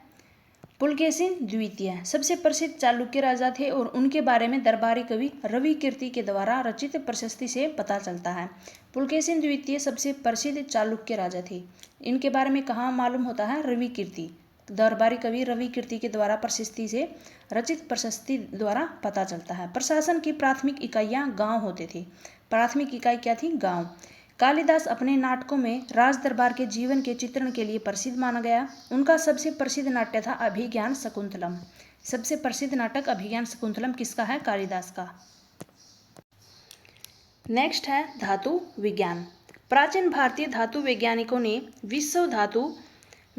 पुलकेशिन द्वितीय। सबसे प्रसिद्ध चालुक्य राजा थे और उनके बारे में दरबारी कवि रवि कीर्ति के द्वारा रचित प्रशस्ति से पता चलता है। पुलकेशिन द्वितीय सबसे प्रसिद्ध चालुक्य राजा थे। इनके बारे में कहाँ मालूम होता है? रवि कीर्ति, दरबारी कवि रवि कीर्ति के द्वारा प्रशस्ति से रचित प्रशस्ति द्वारा पता चलता है। प्रशासन की प्राथमिक इकाइयाँ गांव होते थे। प्राथमिक इकाई क्या थी? गांव। कालिदास अपने नाटकों में राज दरबार के जीवन के चित्रण के लिए प्रसिद्ध माना गया। उनका सबसे प्रसिद्ध नाट्य था अभिज्ञान शकुंतलम। सबसे प्रसिद्ध नाटक अभिज्ञान शकुंतलम किसका है? कालिदास का। नेक्स्ट है धातु विज्ञान। प्राचीन भारतीय धातु वैज्ञानिकों ने विश्व धातु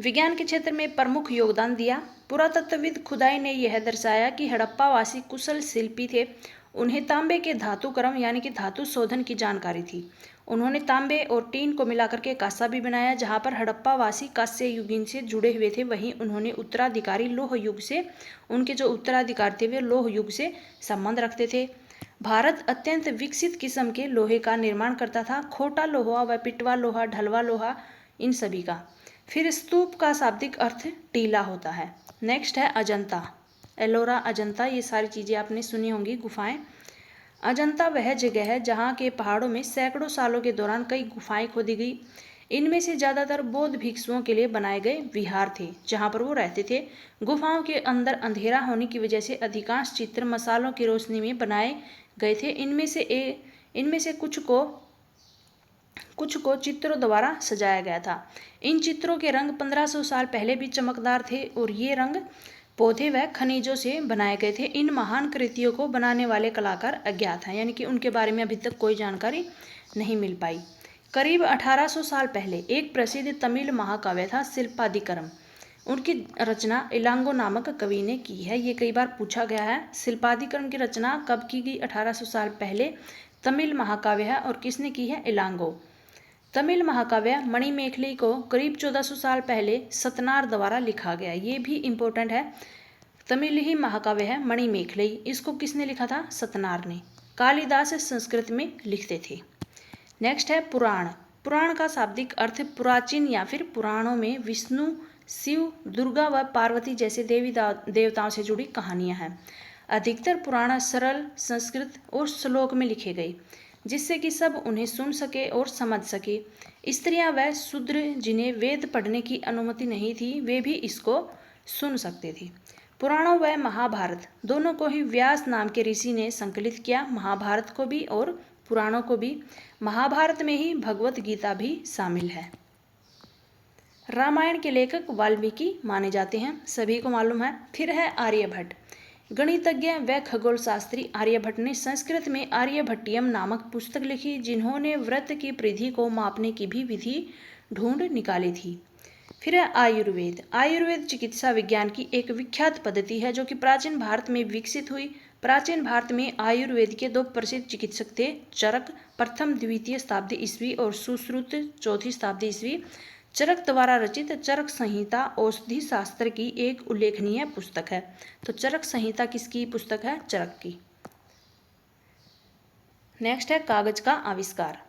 विज्ञान के क्षेत्र में प्रमुख योगदान दिया। पुरातत्वविद खुदाई ने यह दर्शाया कि हड़प्पावासी कुशल शिल्पी थे। उन्हें तांबे के धातुकर्म यानी कि धातु शोधन की जानकारी थी। उन्होंने तांबे और टीन को मिलाकर के कांसा भी बनाया। जहाँ पर हड़प्पावासी कांस्य युगीन से जुड़े हुए थे, वहीं उन्होंने उत्तराधिकारी लौह युग से, उनके जो उत्तराधिकारी थे वे लौह युग से संबंध रखते थे। भारत अत्यंत विकसित किस्म के लोहे का निर्माण करता था, खोटा लोहा व पिटवा लोहा, ढलवा लोहा, इन सभी का। फिर स्तूप का शाब्दिक अर्थ टीला होता है। नेक्स्ट है अजंता, एलोरा, अजंता, ये सारी चीज़ें आपने सुनी होंगी, गुफाएं। अजंता वह जगह है जहाँ के पहाड़ों में सैकड़ों सालों के दौरान कई गुफाएं खोदी गई। इनमें से ज़्यादातर बौद्ध भिक्षुओं के लिए बनाए गए विहार थे, जहाँ पर वो रहते थे। गुफाओं के अंदर अंधेरा होने की वजह से अधिकांश चित्र मसालों की रोशनी में बनाए गए थे। इनमें से कुछ को चित्रों द्वारा सजाया गया था। इन चित्रों के रंग 1500 साल पहले भी चमकदार थे और ये रंग पौधे व खनिजों से बनाए गए थे। इन महान कृतियों को बनाने वाले कलाकार अज्ञात हैं, यानी कि उनके बारे में अभी तक कोई जानकारी नहीं मिल पाई। करीब 1800 साल पहले एक प्रसिद्ध तमिल महाकाव्य था शिल्पादिकरम। उनकी रचना इलांगो नामक कवि ने की है। ये कई बार पूछा गया है। शिल्पादिकरम की रचना कब की गई? 1800 साल पहले। तमिल महाकाव्य है और किसने की है? इलांगो। तमिल महाकाव्य मणिमेखली को करीब 1400 साल पहले सतनार द्वारा लिखा गया। ये भी इम्पोर्टेंट है। तमिल ही महाकाव्य है मणिमेखली, इसको किसने लिखा था? सतनार ने। कालिदास संस्कृत में लिखते थे। नेक्स्ट है पुराण। पुराण का शाब्दिक अर्थ पुराचीन या फिर पुराणों में विष्णु, शिव, दुर्गा व पार्वती जैसे देवी देवताओं से जुड़ी कहानियां हैं। अधिकतर पुराण सरल संस्कृत और श्लोक में लिखे गए, जिससे कि सब उन्हें सुन सके और समझ सके। स्त्रियां व शूद्र जिन्हें वेद पढ़ने की अनुमति नहीं थी, वे भी इसको सुन सकते थे। पुराणों व महाभारत दोनों को ही व्यास नाम के ऋषि ने संकलित किया, महाभारत को भी और पुराणों को भी। महाभारत में ही भगवत गीता भी शामिल है। रामायण के लेखक वाल्मीकि माने जाते हैं, सभी को मालूम है। फिर है आर्यभट्ट। गणितज्ञ व खगोल शास्त्री आर्यभट्ट ने संस्कृत में आर्यभट्टियम नामक पुस्तक लिखी, जिन्होंने व्रत की परिधि को मापने की भी विधि ढूंढ निकाली थी। फिर है आयुर्वेद। आयुर्वेद चिकित्सा विज्ञान की एक विख्यात पद्धति है जो कि प्राचीन भारत में विकसित हुई। प्राचीन भारत में आयुर्वेद के दो प्रसिद्ध चिकित्सक थे, चरक प्रथम द्वितीय शताब्दी ईस्वी और सुश्रुत चौथी शताब्दी ईस्वी। चरक द्वारा रचित चरक संहिता औषधि शास्त्र की एक उल्लेखनीय पुस्तक है। तो चरक संहिता किसकी पुस्तक है? चरक की। नेक्स्ट है कागज का आविष्कार।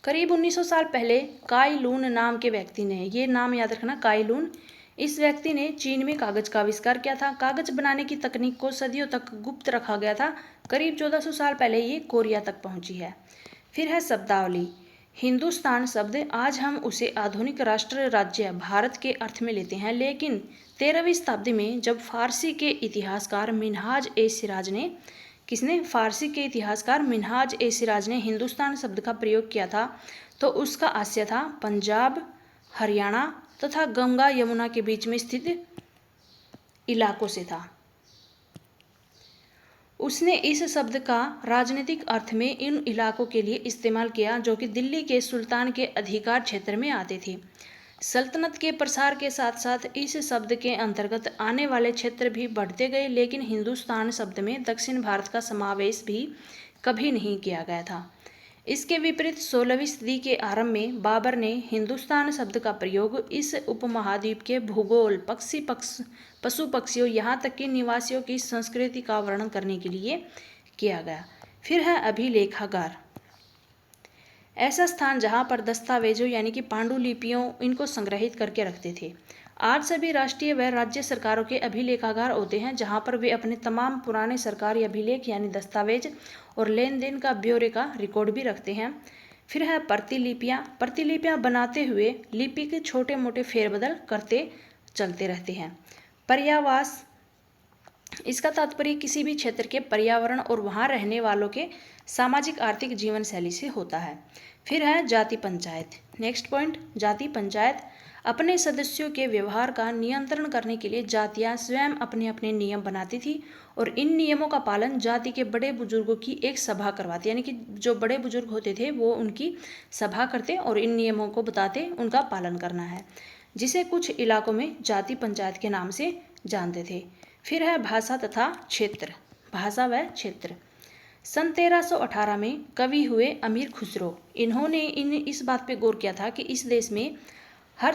करीब 1900 साल पहले काई लून नाम के व्यक्ति ने, ये नाम याद रखना, काई लून, इस व्यक्ति ने चीन में कागज का आविष्कार किया था। कागज बनाने की तकनीक को सदियों तक गुप्त रखा गया था। करीब 1400 साल पहले ये कोरिया तक पहुंची है। फिर है शब्दावली। हिंदुस्तान शब्द आज हम उसे आधुनिक राष्ट्र राज्य भारत के अर्थ में लेते हैं, लेकिन 13वीं शताब्दी में जब फारसी के इतिहासकार मिन्हाज ए सिराज ने, किसने? फारसी के इतिहासकार मिन्हाज ए सिराज ने हिंदुस्तान शब्द का प्रयोग किया था, तो उसका आशय था पंजाब, हरियाणा तथा गंगा यमुना के बीच में स्थित इलाकों से था। उसने इस शब्द का राजनीतिक अर्थ में इन इलाकों के लिए इस्तेमाल किया जो कि दिल्ली के सुल्तान के अधिकार क्षेत्र में आते थे। सल्तनत के प्रसार के साथ साथ इस शब्द के अंतर्गत आने वाले क्षेत्र भी बढ़ते गए, लेकिन हिंदुस्तान शब्द में दक्षिण भारत का समावेश भी कभी नहीं किया गया था। इसके विपरीत 16वीं सदी के आरंभ में बाबर ने हिंदुस्तान शब्द का प्रयोग इस उपमहाद्वीप के भूगोल, पशु पक्षियों, यहाँ तक कि निवासियों की संस्कृति का वर्णन करने के लिए किया गया। फिर है अभिलेखागार। ऐसा स्थान जहाँ पर दस्तावेजों यानी कि पांडुलिपियों इनको संग्रहित करके रखते थे। आज सभी राष्ट्रीय व राज्य सरकारों के अभिलेखागार होते हैं, जहाँ पर वे अपने तमाम पुराने सरकारी अभिलेख यानी दस्तावेज और लेन देन का ब्यौरे का रिकॉर्ड भी रखते हैं। फिर है प्रतिलिपियाँ। प्रतिलिपियाँ बनाते हुए लिपि के छोटे मोटे फेरबदल करते चलते रहते हैं। पर्यावास, इसका तात्पर्य किसी भी क्षेत्र के पर्यावरण और वहाँ रहने वालों के सामाजिक आर्थिक जीवन शैली से होता है। फिर है जाति पंचायत। नेक्स्ट पॉइंट, जाति पंचायत। अपने सदस्यों के व्यवहार का नियंत्रण करने के लिए जातियां स्वयं अपने अपने नियम बनाती थी और इन नियमों का पालन जाति के बड़े बुजुर्गों की एक सभा करवाती, यानी कि जो बड़े बुजुर्ग होते थे वो उनकी सभा करते और इन नियमों को बताते उनका पालन करना है, जिसे कुछ इलाकों में जाति पंचायत के नाम से जानते थे। फिर है भाषा तथा क्षेत्र। भाषा व क्षेत्र। सन 1318 में कवि हुए अमीर खुसरो। इन्होंने इस बात पे गौर किया था कि इस देश में हर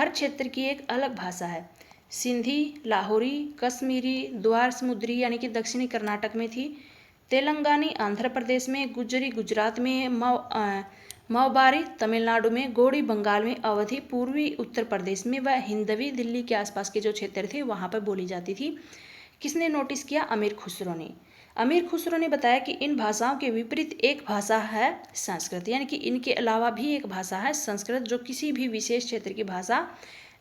क्षेत्र की एक अलग भाषा है। सिंधी, लाहौरी, कश्मीरी, द्वार समुद्री यानी कि दक्षिणी कर्नाटक में थी, तेलंगानी आंध्र प्रदेश में, गुजरी गुजरात में, मवबारी तमिलनाडु में, गोड़ी बंगाल में, अवधी पूर्वी उत्तर प्रदेश में व हिंदवी दिल्ली के आसपास के जो क्षेत्र थे वहाँ पर बोली जाती थी। किसने नोटिस किया? अमीर खुसरो ने। अमीर खुसरो ने बताया कि इन भाषाओं के विपरीत एक भाषा है संस्कृत, यानी कि इनके अलावा भी एक भाषा है संस्कृत जो किसी भी विशेष क्षेत्र की भाषा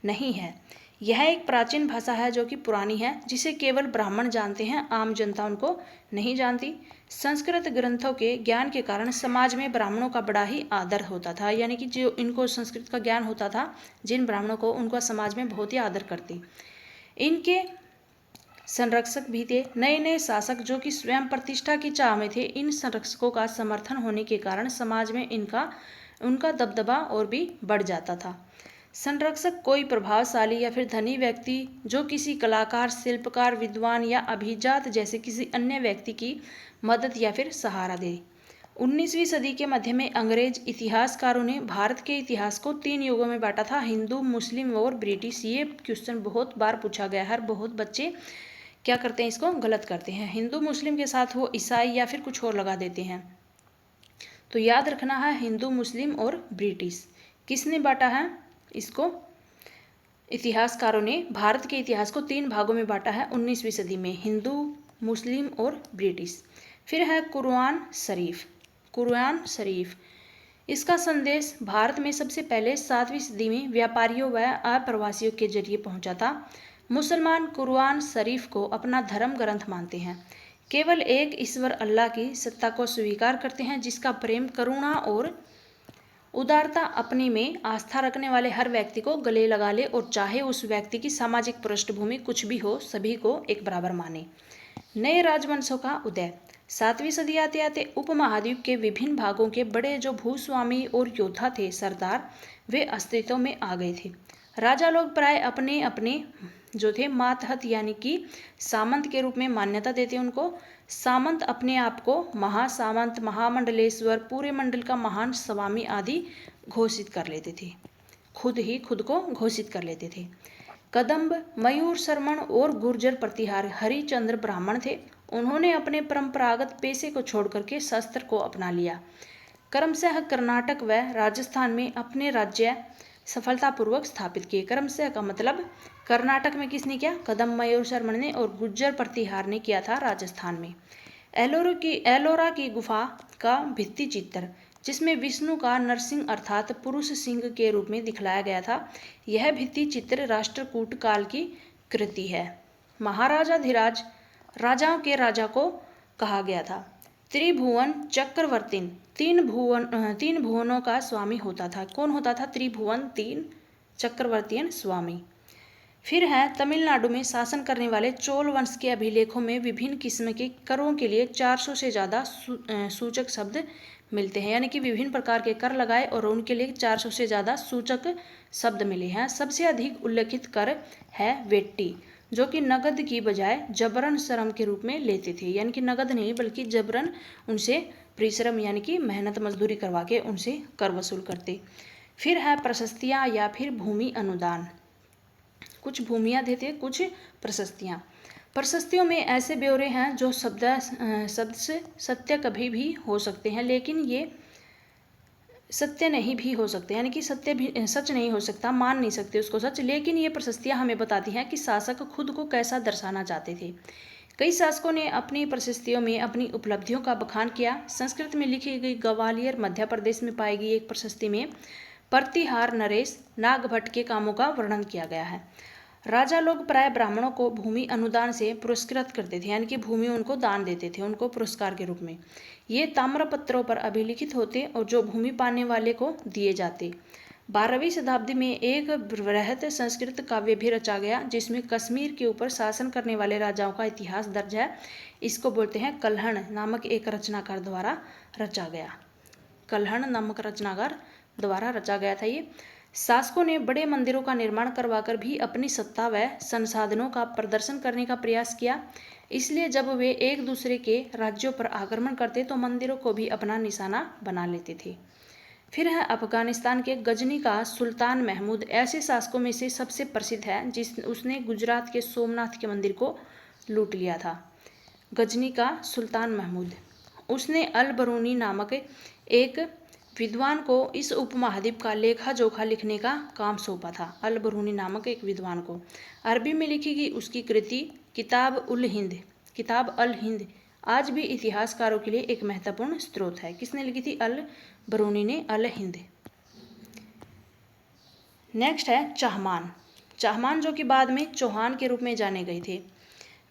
नहीं है। यह एक प्राचीन भाषा है जो कि पुरानी है, जिसे केवल ब्राह्मण जानते हैं, आम जनता उनको नहीं जानती। संस्कृत ग्रंथों के ज्ञान के कारण समाज में ब्राह्मणों का बड़ा ही आदर होता था, यानी कि जो इनको संस्कृत का ज्ञान होता था, जिन ब्राह्मणों को, उनका समाज में बहुत ही आदर करती। इनके संरक्षक भी थे, नए नए शासक जो कि स्वयं प्रतिष्ठा की चाह में थे। इन संरक्षकों का समर्थन होने के कारण समाज में उनका दबदबा और भी बढ़ जाता था। संरक्षक कोई प्रभावशाली या फिर धनी व्यक्ति जो किसी कलाकार, शिल्पकार, विद्वान या अभिजात जैसे किसी अन्य व्यक्ति की मदद या फिर सहारा दे। 19वीं सदी के मध्य में अंग्रेज इतिहासकारों ने भारत के इतिहास को 3 युगों में बांटा था, हिंदू, मुस्लिम और ब्रिटिश। ये क्वेश्चन बहुत बार पूछा गया है, बहुत बच्चे क्या करते हैं, इसको गलत करते हैं। हिंदू मुस्लिम के साथ वो ईसाई या फिर कुछ और लगा देते हैं, तो याद रखना है हिंदू, मुस्लिम और ब्रिटिश। किसने बांटा है इसको? इतिहासकारों ने भारत के इतिहास को 3 भागों में बांटा है 19वीं सदी में, हिंदू, मुस्लिम और ब्रिटिश। फिर है कुरान शरीफ। कुरान शरीफ, इसका संदेश भारत में सबसे पहले 7वीं सदी में व्यापारियों व अप्रवासियों के जरिए पहुंचा था। मुसलमान कुरान शरीफ को अपना धर्म ग्रंथ मानते हैं, केवल एक ईश्वर अल्लाह की सत्ता को स्वीकार करते हैं, जिसका प्रेम, करुणा और उदारता अपने में आस्था रखने वाले हर व्यक्ति को गले लगा ले और चाहे उस व्यक्ति की सामाजिक पृष्ठभूमि कुछ भी हो, सभी को एक बराबर माने। नए राजवंशों का उदय। 7वीं सदी आते आते उपमहाद्वीप के विभिन्न भागों के बड़े जो भूस्वामी और योद्धा थे, सरदार, वे अस्तित्व में आ गए थे। राजा लोग प्राय अपने अपने जो थे मातहत यानी कि सामंत के रूप में मान्यता देते उनको। सामंत अपने आप को महासामंत, महामंडलेश्वर, पूरे मंडल का महान स्वामी आदि घोषित कर लेते थे, खुद ही खुद को घोषित कर लेते थे। कदम्ब, मयूर शर्मण और गुर्जर प्रतिहार हरिचंद्र ब्राह्मण थे। उन्होंने अपने परंपरागत पेशे को छोड़कर के शस्त्र को अपना लिया। क्रमशः कर्नाटक व राजस्थान में अपने राज्य सफलतापूर्वक स्थापित किए। क्रमशः का मतलब कर्नाटक में किसने किया? कदम्ब, मयूर शर्मण ने, और गुर्जर प्रतिहार ने किया था राजस्थान में। एलोरा की गुफा का भित्ति चित्र, जिसमें विष्णु का नरसिंह अर्थात पुरुष सिंह के रूप में दिखलाया गया था, यह भित्ति चित्र राष्ट्रकूट काल की कृति है। महाराजाधिराज, राजाओं के राजा को कहा गया था। त्रिभुवन चक्रवर्तीन, 3 भुवनों का स्वामी होता था। कौन होता था? त्रिभुवन, 3 चक्रवर्तीयन स्वामी। फिर है तमिलनाडु में शासन करने वाले चोल वंश के अभिलेखों में विभिन्न किस्म के करों के लिए 400 से ज़्यादा सूचक शब्द मिलते हैं, यानी कि विभिन्न प्रकार के कर लगाए और उनके लिए 400 से ज़्यादा सूचक शब्द मिले हैं। सबसे अधिक उल्लेखित कर है वेट्टी, जो कि नगद की बजाय जबरन श्रम के रूप में लेते थे, यानी कि नगद नहीं बल्कि जबरन उनसे परिश्रम यानी कि मेहनत मजदूरी करवा के उनसे कर वसूल करते। फिर है प्रशस्तियाँ या फिर भूमि अनुदान, कुछ भूमियाँ देते, कुछ प्रशस्तियाँ। प्रशस्तियों में ऐसे ब्यौरे हैं जो शब्द से सत्य कभी भी हो सकते हैं, लेकिन ये सत्य नहीं भी हो सकते, यानी कि सत्य भी सच नहीं हो सकता, मान नहीं सकते उसको सच, लेकिन ये प्रशस्तियाँ हमें बताती हैं कि शासक खुद को कैसा दर्शाना चाहते थे। कई शासकों ने अपनी प्रशस्तियों में अपनी उपलब्धियों का बखान किया। संस्कृत में लिखी गई ग्वालियर मध्य प्रदेश में पाई गई एक प्रशस्ति में प्रतिहार नरेश नागभट्ट के कामों का वर्णन किया गया है। राजा लोग प्राय ब्राह्मणों को भूमि अनुदान से पुरस्कृत करते थे, यानी कि भूमि उनको दान देते थे, उनको पुरस्कार के रूप में। ये ताम्रपत्रों पर अभिलिखित होते और जो भूमि पाने वाले को दिए जाते। 12वीं शताब्दी में एक बृहत संस्कृत काव्य भी रचा गया, जिसमें कश्मीर के ऊपर शासन करने वाले राजाओं का इतिहास दर्ज है। इसको बोलते हैं कल्हण नामक एक रचनाकार द्वारा रचा गया। कल्हण नामक रचनाकार द्वारा रचा गया था ये। शासकों ने बड़े मंदिरों का निर्माण करवाकर भी अपनी सत्ता व संसाधनों का प्रदर्शन करने का प्रयास किया। इसलिए जब वे एक दूसरे के राज्यों पर आक्रमण करते तो मंदिरों को भी अपना निशाना बना लेते थे। फिर है अफगानिस्तान के गजनी का सुल्तान महमूद ऐसे शासकों में से सबसे प्रसिद्ध है उसने गुजरात के सोमनाथ के मंदिर को लूट लिया था। गजनी का सुल्तान महमूद, उसने अल बरूनी नामक एक विद्वान को इस उपमहाद्वीप का लेखा जोखा लिखने का काम सौंपा था। अल बरूनी नामक एक विद्वान को अरबी में लिखी गई उसकी कृति किताब अल हिंद आज भी इतिहासकारों के लिए एक महत्वपूर्ण स्रोत है। किसने लिखी थी? अल बरूनी ने अल हिंद। नेक्स्ट है चाहमान जो कि बाद में चौहान के रूप में जाने गए थे।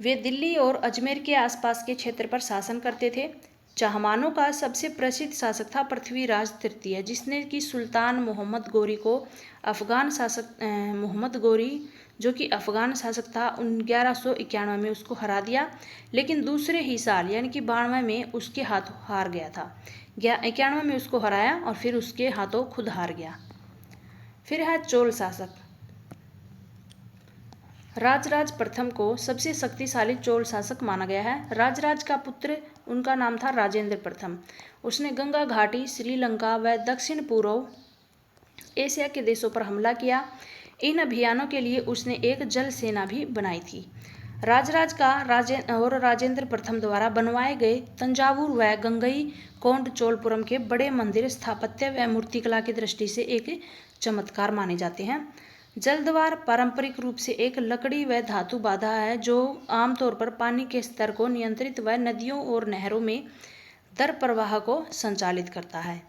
वे दिल्ली और अजमेर के आसपास के क्षेत्र पर शासन करते थे। चाहमानों का सबसे प्रसिद्ध शासक था पृथ्वीराज तृतीय, जिसने कि सुल्तान मोहम्मद गोरी को मोहम्मद गोरी जो कि अफगान शासक था 1191 में उसको हरा दिया, लेकिन दूसरे ही साल यानी कि 92 में उसके हाथों हार गया था। 91 में उसको हराया और फिर उसके हाथों खुद हार गया। फिर है चोल शासक। राजराज प्रथम को सबसे शक्तिशाली चोल शासक माना गया है। राजराज का पुत्र, उनका नाम था राजेंद्र प्रथम। उसने गंगा घाटी, श्रीलंका व दक्षिण पूर्व एशिया के देशों पर हमला किया। इन अभियानों के लिए उसने एक जल सेना भी बनाई थी। राजेंद्र प्रथम द्वारा बनवाए गए तंजावुर व गंगई कोंड चोलपुरम के बड़े मंदिर स्थापत्य व मूर्तिकला की दृष्टि से एक चमत्कार माने जाते हैं। जलद्वार पारंपरिक रूप से एक लकड़ी व धातु बाधा है जो आमतौर पर पानी के स्तर को नियंत्रित व नदियों और नहरों में दर प्रवाह को संचालित करता है।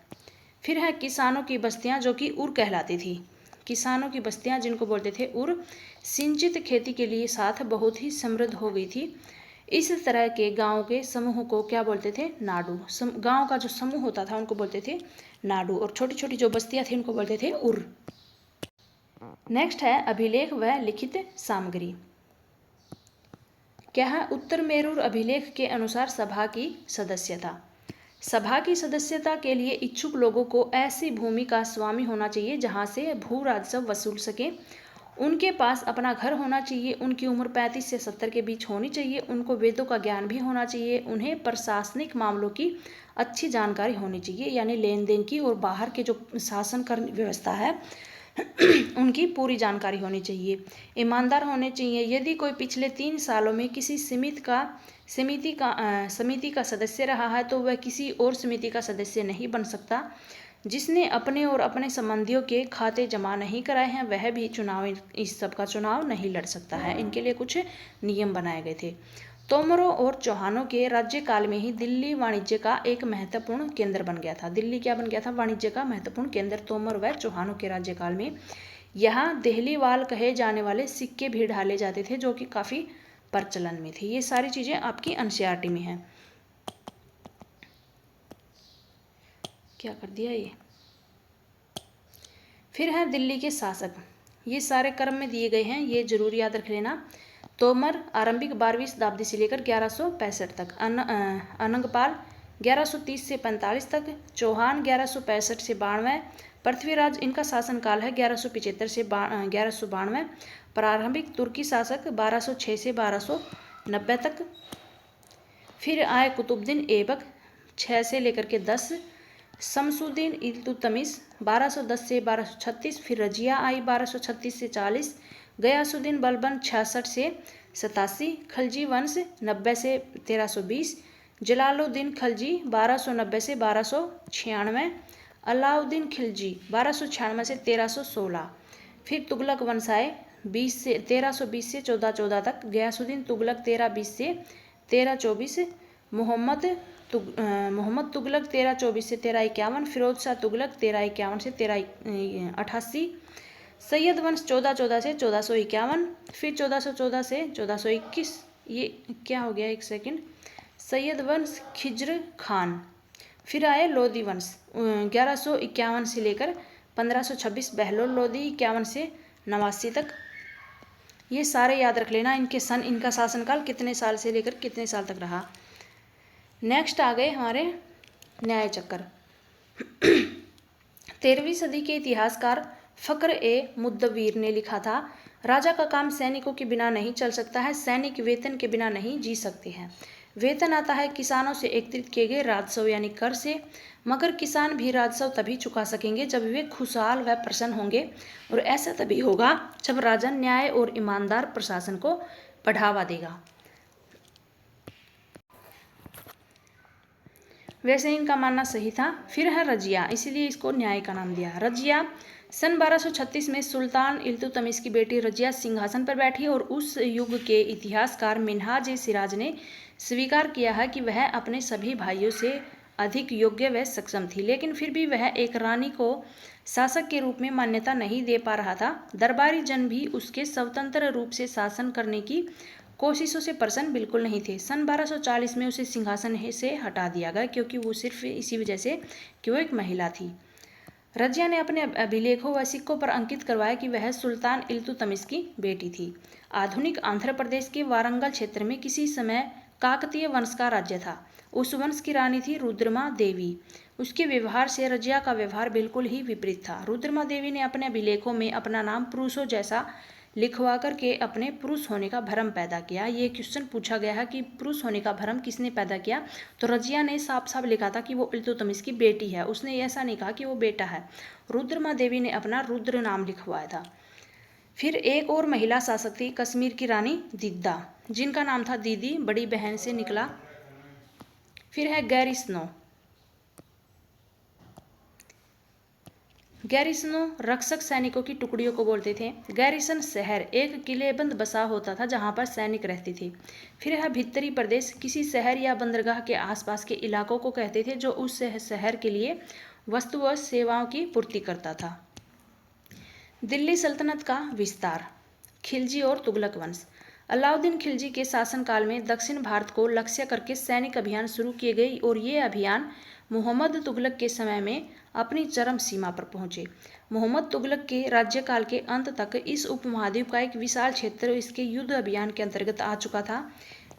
फिर है किसानों की बस्तियां जो कि उर कहलाती थी। किसानों की बस्तियां जिनको बोलते थे उर, सिंचित खेती के लिए साथ बहुत ही समृद्ध हो गई थी। इस तरह के गांव के समूह को क्या बोलते थे? नाडू। गांव का जो समूह होता था उनको बोलते थे नाडू, और छोटी छोटी जो बस्तियां थी उनको बोलते थे उर। नेक्स्ट है अभिलेख व लिखित सामग्री। क्या है? उत्तर मेरूर अभिलेख के अनुसार सभा की सदस्यता के लिए इच्छुक लोगों को ऐसी भूमि का स्वामी होना चाहिए जहां से भू राजस्व वसूल सके। उनके पास अपना घर होना चाहिए। उनकी उम्र 35 से 70 के बीच होनी चाहिए। उनको वेदों का ज्ञान भी होना चाहिए। उन्हें प्रशासनिक मामलों की अच्छी जानकारी होनी चाहिए, यानी लेन देन की और बाहर के जो शासन कर व्यवस्था है उनकी पूरी जानकारी होनी चाहिए। ईमानदार होने चाहिए। यदि कोई पिछले 3 सालों में किसी समिति का सदस्य रहा है तो वह किसी और समिति का सदस्य नहीं बन सकता। जिसने अपने और अपने संबंधियों के खाते जमा नहीं कराए हैं वह भी इस सब का चुनाव नहीं लड़ सकता है। इनके लिए कुछ नियम बनाए गए थे। तोमरों और चौहानों के राज्यकाल में ही दिल्ली वाणिज्य का एक महत्वपूर्ण केंद्र बन गया था। दिल्ली क्या बन गया था? वाणिज्य का महत्वपूर्ण केंद्र तोमर व चौहानों के राज्यकाल में। यहाँ देहलीवाल कहे जाने वाले सिक्के भी ढाले जाते थे जो कि काफ़ी प्रचलन में थे। ये सारी चीज़ें आपकी एनसीईआरटी में हैं। क्या कर दिया ये? फिर है दिल्ली के शासक। ये सारे क्रम में दिए गए हैं, ये जरूर याद रख लेना। तोमर आरंभिक 12वीं शताब्दी से लेकर 1165 तक। अनंगपाल 1130 से 45 तक। चौहान 1165 से 92। पृथ्वीराज, इनका शासनकाल है 1175 से 1192। प्रारंभिक तुर्की शासक 1206 से 1290 तक। फिर आए कुतुबुद्दीन ऐबक 6 से लेकर के 10। शमसुद्दीन इल्तुतमिश 1210 से 1236। फिर रजिया आई 1236 से 40। गयासुद्दीन बलबन 66 से 87। खलजी वंश 90 से 1320। जलालुद्दीन खलजी 1290 से 1296। अलाउद्दीन खिलजी 1296 से 1316। फिर तुगलक वंश आए 1320 से 1414 तक। गयासुद्दीन तुगलक 1320 से 1324। मोहम्मद तुगलक 1324 से 1351। फिरोज शाह तुगलक 1351 से 1388। सैयद वंश 1414 से 1451। फिर 1414 से 1421। ये क्या हो गया? एक सेकंड। सैयद वंश खिज्र खान। फिर आए लोधी वंश 1151 से लेकर 1526। बहलोल लोधी 51 से 89 तक। ये सारे याद रख लेना। इनका शासनकाल कितने साल से लेकर कितने साल तक रहा। नेक्स्ट आ गए हमारे न्याय चक्र। 13वीं सदी के इतिहासकार फक्र ए मुद्दवीर ने लिखा था, राजा का काम सैनिकों के बिना नहीं चल सकता है, सैनिक वेतन के बिना नहीं जी सकते हैं। वेतन आता है किसानों से एकत्रित किए गए राजस्व यानी कर से, मगर किसान भी राजस्व तभी चुका सकेंगे जब वे खुशहाल व प्रसन्न होंगे, और ऐसा तभी होगा जब राजा न्याय और ईमानदार प्रशासन को बढ़ावा देगा। वैसे इनका मानना सही था। फिर है रजिया, इसीलिए इसको न्याय का नाम दिया। रजिया सन 1236 में सुल्तान इल्तुतमिश की बेटी रजिया सिंहासन पर बैठी, और उस युग के इतिहासकार मिन्हाज ए सिराज ने स्वीकार किया है कि वह अपने सभी भाइयों से अधिक योग्य व सक्षम थी, लेकिन फिर भी वह एक रानी को शासक के रूप में मान्यता नहीं दे पा रहा था। दरबारी जन भी उसके स्वतंत्र रूप से शासन करने की कोशिशों से प्रसन्न बिल्कुल नहीं थे। सन 1240 में उसे सिंहासन से हटा दिया गया, क्योंकि वो सिर्फ इसी वजह से कि वो एक महिला थी। रजिया ने अपने अभिलेखों व सिक्कों पर अंकित करवाया कि वह सुल्तान इल्तुतमिश की बेटी थी। आधुनिक आंध्र प्रदेश के वारंगल क्षेत्र में किसी समय काकतीय वंश का राज्य था। उस वंश की रानी थी रुद्रमा देवी। उसके व्यवहार से रजिया का व्यवहार बिल्कुल ही विपरीत था। रुद्रमा देवी ने अपने अभिलेखों में अपना नाम पुरुषों जैसा लिखवा करके अपने पुरुष होने का भ्रम पैदा किया। ये क्वेश्चन पूछा गया है कि पुरुष होने का भ्रम किसने पैदा किया, तो रजिया ने साफ साफ लिखा था कि वो इल्तुतमिश की बेटी है। उसने ऐसा नहीं कहा कि वो बेटा है। रुद्रमा देवी ने अपना रुद्र नाम लिखवाया था। फिर एक और महिला शासक थी कश्मीर की रानी दिद्दा, जिनका नाम था दीदी, बड़ी बहन से निकला। फिर है गैरिसनो। गैरिसनो रक्षक सैनिकों की टुकड़ियों को बोलते थे। गैरिसन शहर एक किलेबंद बसा होता था जहां पर सैनिक रहते थे। फिर है भित्तरी प्रदेश, किसी शहर या बंदरगाह के आसपास के इलाकों को कहते थे जो उस शहर के लिए वस्तु व सेवाओं की पूर्ति करता था। दिल्ली सल्तनत का विस्तार। खिलजी और तुगलक वंश। अलाउद्दीन खिलजी के शासनकाल में दक्षिण भारत को लक्ष्य करके सैनिक अभियान शुरू किए गए, और ये अभियान मोहम्मद तुगलक के समय में अपनी चरम सीमा पर पहुंचे। मोहम्मद तुगलक के राज्यकाल के अंत तक इस उपमहाद्वीप का एक विशाल क्षेत्र इसके युद्ध अभियान के अंतर्गत आ चुका था।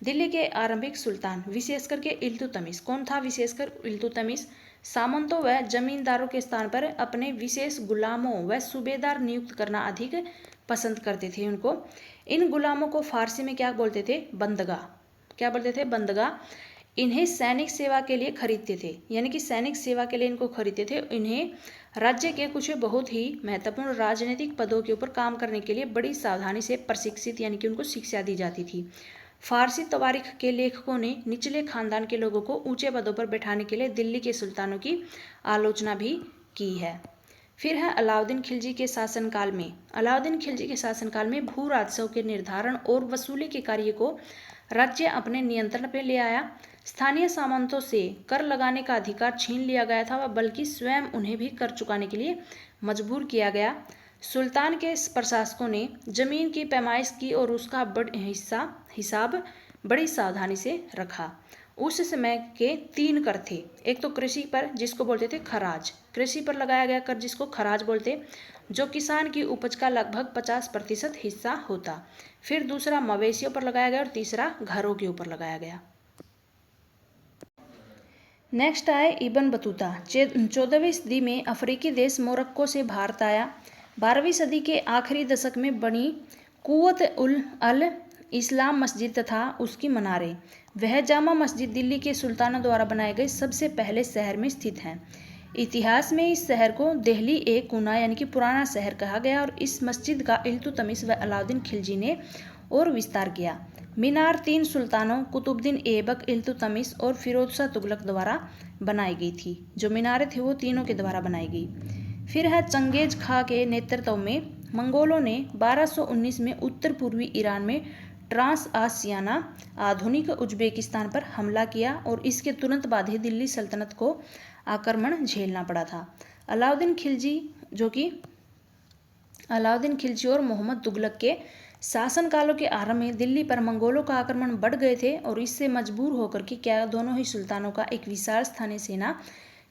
दिल्ली के आरंभिक सुल्तान, विशेषकर के इल्तुतमिश, कौन था विशेषकर इल्तुतमिश, सामंतों व जमींदारों के स्थान पर अपने विशेष गुलामों व सूबेदार नियुक्त करना अधिक पसंद करते थे। उनको इन गुलामों को फारसी में क्या बोलते थे, बंदगा। क्या बोलते थे, बंदगा। इन्हें सैनिक सेवा के लिए खरीदते थे, यानी कि सैनिक सेवा के लिए इनको खरीदते थे। इन्हें राज्य के कुछ बहुत ही महत्वपूर्ण राजनीतिक पदों के ऊपर काम करने के लिए बड़ी सावधानी से प्रशिक्षित, यानी कि उनको शिक्षा दी जाती थी। फारसी तवारीख के लेखकों ने निचले खानदान के लोगों को ऊंचे पदों पर बैठाने के लिए दिल्ली के सुल्तानों की आलोचना भी की है। फिर है अलाउद्दीन खिलजी के शासनकाल में। अलाउद्दीन खिलजी के शासनकाल में भू राजस्व के निर्धारण और वसूली के कार्य को राज्य अपने नियंत्रण पर ले आया। स्थानीय सामंतों से कर लगाने का अधिकार छीन लिया गया था, बल्कि स्वयं उन्हें भी कर चुकाने के लिए मजबूर किया गया। सुल्तान के प्रशासकों ने जमीन की पैमाइश की और उसका हिसाब बड़ी सावधानी से रखा। उस समय के 3 कर थे। एक तो कृषि पर, जिसको बोलते थे खराज, कृषि पर लगाया गया कर जिसको खराज बोलते, जो किसान की उपज का लगभग 50% हिस्सा होता। फिर दूसरा मवेशियों पर लगाया गया, और तीसरा घरों के ऊपर लगाया गया। नेक्स्ट आए इब्न बतूता। 14वीं सदी में अफ्रीकी देश मोरक्को से भारत आया। 12वीं सदी के आखिरी दशक में बनी कुव्वत उल अल इस्लाम मस्जिद तथा उसकी मनारे, वह जामा मस्जिद दिल्ली के सुल्तानों द्वारा बनाए गए सबसे पहले शहर में स्थित हैं। इतिहास में इस शहर को देहली ए कुना यानी कि पुराना शहर कहा गया, और इस मस्जिद का इल्तुतमिश व अलाउद्दीन खिलजी ने और विस्तार किया। मीनार 3 सुल्तानों कुतुबुद्दीन ऐबक, इल्तुतमिश और फिरोज शाह तुगलक द्वारा बनाई गई थी। जो मीनारें थी वो तीनों के द्वारा बनाई गई। फिर है चंगेज खां के नेतृत्व में मंगोलों ने 1219 में उत्तर पूर्वी ईरान में ट्रांस आसियाना आधुनिक उज्बेकिस्तान पर हमला किया, और इसके तुरंत बाद ही दिल्ली सल्तनत को आक्रमण झेलना पड़ा था। अलाउद्दीन खिलजी और मोहम्मद तुगलक के शासनकालों के आरंभ में दिल्ली पर मंगोलों का आक्रमण बढ़ गए थे, और इससे मजबूर होकर कि क्या दोनों ही सुल्तानों का एक विशाल स्थानीय सेना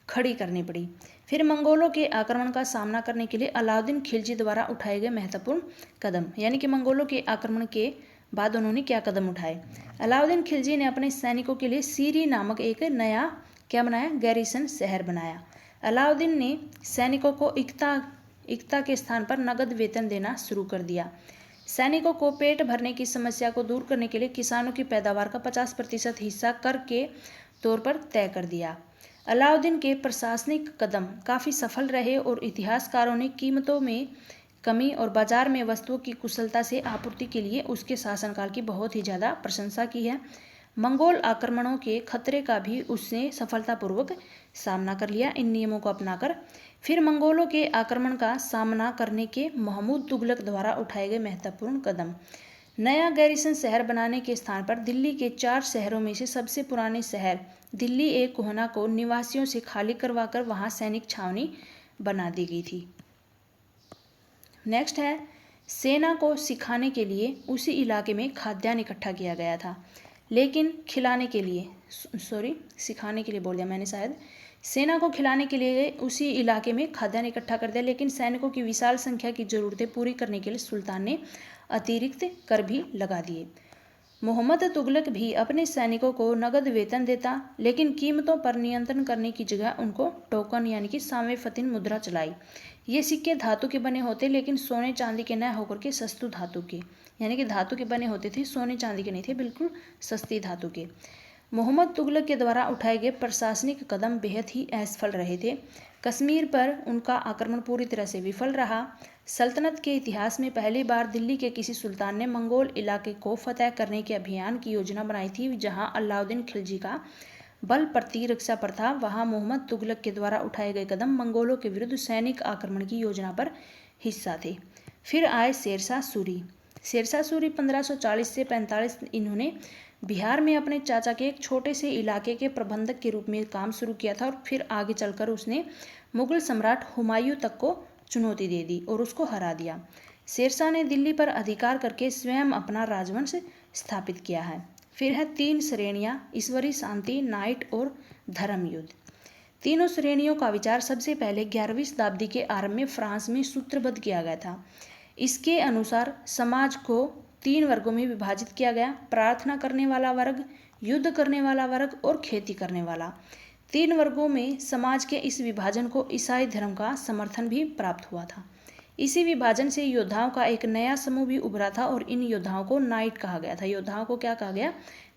खड़ी करनी पड़ी। फिर मंगोलों के आक्रमण का सामना करने के लिए अलाउद्दीन खिलजी द्वारा उठाए गए महत्वपूर्ण कदम, यानी कि मंगोलों के आक्रमण के बाद उन्होंने क्या कदम उठाए। अलाउद्दीन खिलजी ने अपने सैनिकों के लिए सीरी नामक एक नया क्या बनाया, गैरिसन शहर बनाया। अलाउद्दीन ने सैनिकों को इक्ता के स्थान पर नगद वेतन देना शुरू कर दिया। सैनिकों को पेट भरने की समस्या को दूर करने के लिए किसानों की पैदावार का 50% हिस्सा कर के तौर पर तय कर दिया। अलाउद्दीन के प्रशासनिक कदम काफ़ी सफल रहे और इतिहासकारों ने कीमतों में कमी और बाजार में वस्तुओं की कुशलता से आपूर्ति के लिए उसके शासनकाल की बहुत ही ज़्यादा प्रशंसा की है। मंगोल आक्रमणों के खतरे का भी उसने सफलतापूर्वक सामना कर लिया इन नियमों को अपनाकर। फिर मंगोलों के आक्रमण का सामना करने के महमूद तुगलक द्वारा उठाए गए महत्वपूर्ण कदम। नया गैरिसन शहर बनाने के स्थान पर दिल्ली के 4 शहरों में से सबसे पुराने शहर दिल्ली एक कोहना को निवासियों से खाली करवाकर वहां सैनिक छावनी बना दी गई थी। नेक्स्ट है, सेना को सिखाने के लिए उसी इलाके में खाद्यान्न इकट्ठा किया गया था, लेकिन खिलाने के लिए सिखाने के लिए बोल दिया मैंने शायद। सेना को खिलाने के लिए उसी इलाके में खाद्यान्न इकट्ठा कर दिया, लेकिन सैनिकों की विशाल संख्या की जरूरतें पूरी करने के लिए सुल्तान ने अतिरिक्त कर भी लगा दिए। मोहम्मद तुगलक भी अपने सैनिकों को नगद वेतन देता, लेकिन कीमतों पर नियंत्रण करने की जगह उनको टोकन यानी कि सावे फतिन मुद्रा चलाई। ये सिक्के धातु के बने होते, लेकिन सोने चांदी के न होकर के सस्तु धातु के, यानी कि धातु के बने होते थे, सोने चांदी के नहीं थे, बिल्कुल सस्ती धातु के। मोहम्मद तुगलक के द्वारा उठाए गए प्रशासनिक कदम बेहद ही असफल रहे थे। कश्मीर पर उनका आक्रमण पूरी तरह से विफल रहा। सल्तनत के इतिहास में पहली बार दिल्ली के किसी सुल्तान ने मंगोल इलाके को फतह करने के अभियान की योजना बनाई थी। जहां अलाउद्दीन खिलजी का बल प्रतिरक्षा पर था, वहां मोहम्मद तुगलक के द्वारा उठाए गए कदम मंगोलों के विरुद्ध सैनिक आक्रमण की योजना पर हिस्सा थे। फिर आए शेरशाह सूरी। शेरशाह सूरी 1540 से 45 इन्होंने बिहार में अपने चाचा के एक छोटे से इलाके के प्रबंधक के रूप में काम शुरू किया था, और फिर आगे चलकर उसने मुगल सम्राट हुमायूं तक को चुनौती दे दी और उसको हरा दिया। शेरशाह ने दिल्ली पर अधिकार करके स्वयं अपना राजवंश स्थापित किया है। फिर है 3 श्रेणियां, ईश्वरी, शांति, नाइट और धर्म युद्ध। तीनों श्रेणियों का विचार सबसे पहले 11वीं शताब्दी के आरंभ में फ्रांस में सूत्रबद्ध किया गया था। इसके अनुसार समाज को 3 वर्गों में विभाजित किया गया: प्रार्थना करने वाला वर्ग, युद्ध करने वाला वर्ग और खेती करने वाला। 3 वर्गों में समाज के इस विभाजन को ईसाई धर्म का समर्थन भी प्राप्त हुआ था। इसी विभाजन से योद्धाओं का एक नया समूह भी उभरा था, और इन योद्धाओं को नाइट कहा गया था। योद्धाओं को क्या कहा गया?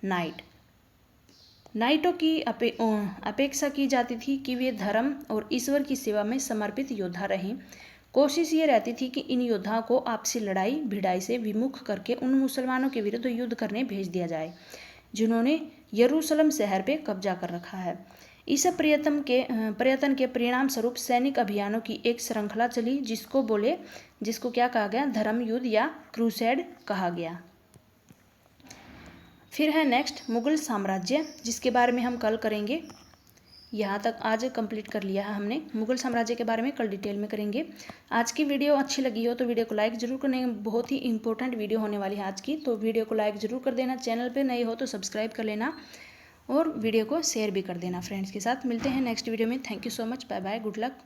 नाइट। नाइटों की अपेक्षा की जाती थी कि वे धर्म और ईश्वर की सेवा में समर्पित योद्धा रहें। कोशिश ये रहती थी कि इन योद्धाओं को आपसी लड़ाई भिड़ाई से विमुख करके उन मुसलमानों के विरुद्ध युद्ध करने भेज दिया जाए जिन्होंने यरूशलेम शहर पे कब्जा कर रखा है। इस प्रयत्न के परिणाम स्वरूप सैनिक अभियानों की एक श्रृंखला चली, जिसको क्या कहा गया? धर्म युद्ध या क्रूसेड कहा गया। फिर है नेक्स्ट मुगल साम्राज्य, जिसके बारे में हम कल करेंगे। यहाँ तक आज कंप्लीट कर लिया है हमने। मुगल साम्राज्य के बारे में कल डिटेल में करेंगे। आज की वीडियो अच्छी लगी हो तो वीडियो को लाइक जरूर करने, बहुत ही इंपॉर्टेंट वीडियो होने वाली है आज की, तो वीडियो को लाइक जरूर कर देना। चैनल पे नए हो तो सब्सक्राइब कर लेना और वीडियो को शेयर भी कर देना फ्रेंड्स के साथ। मिलते हैं नेक्स्ट वीडियो में। Thank you so much, bye bye, good luck.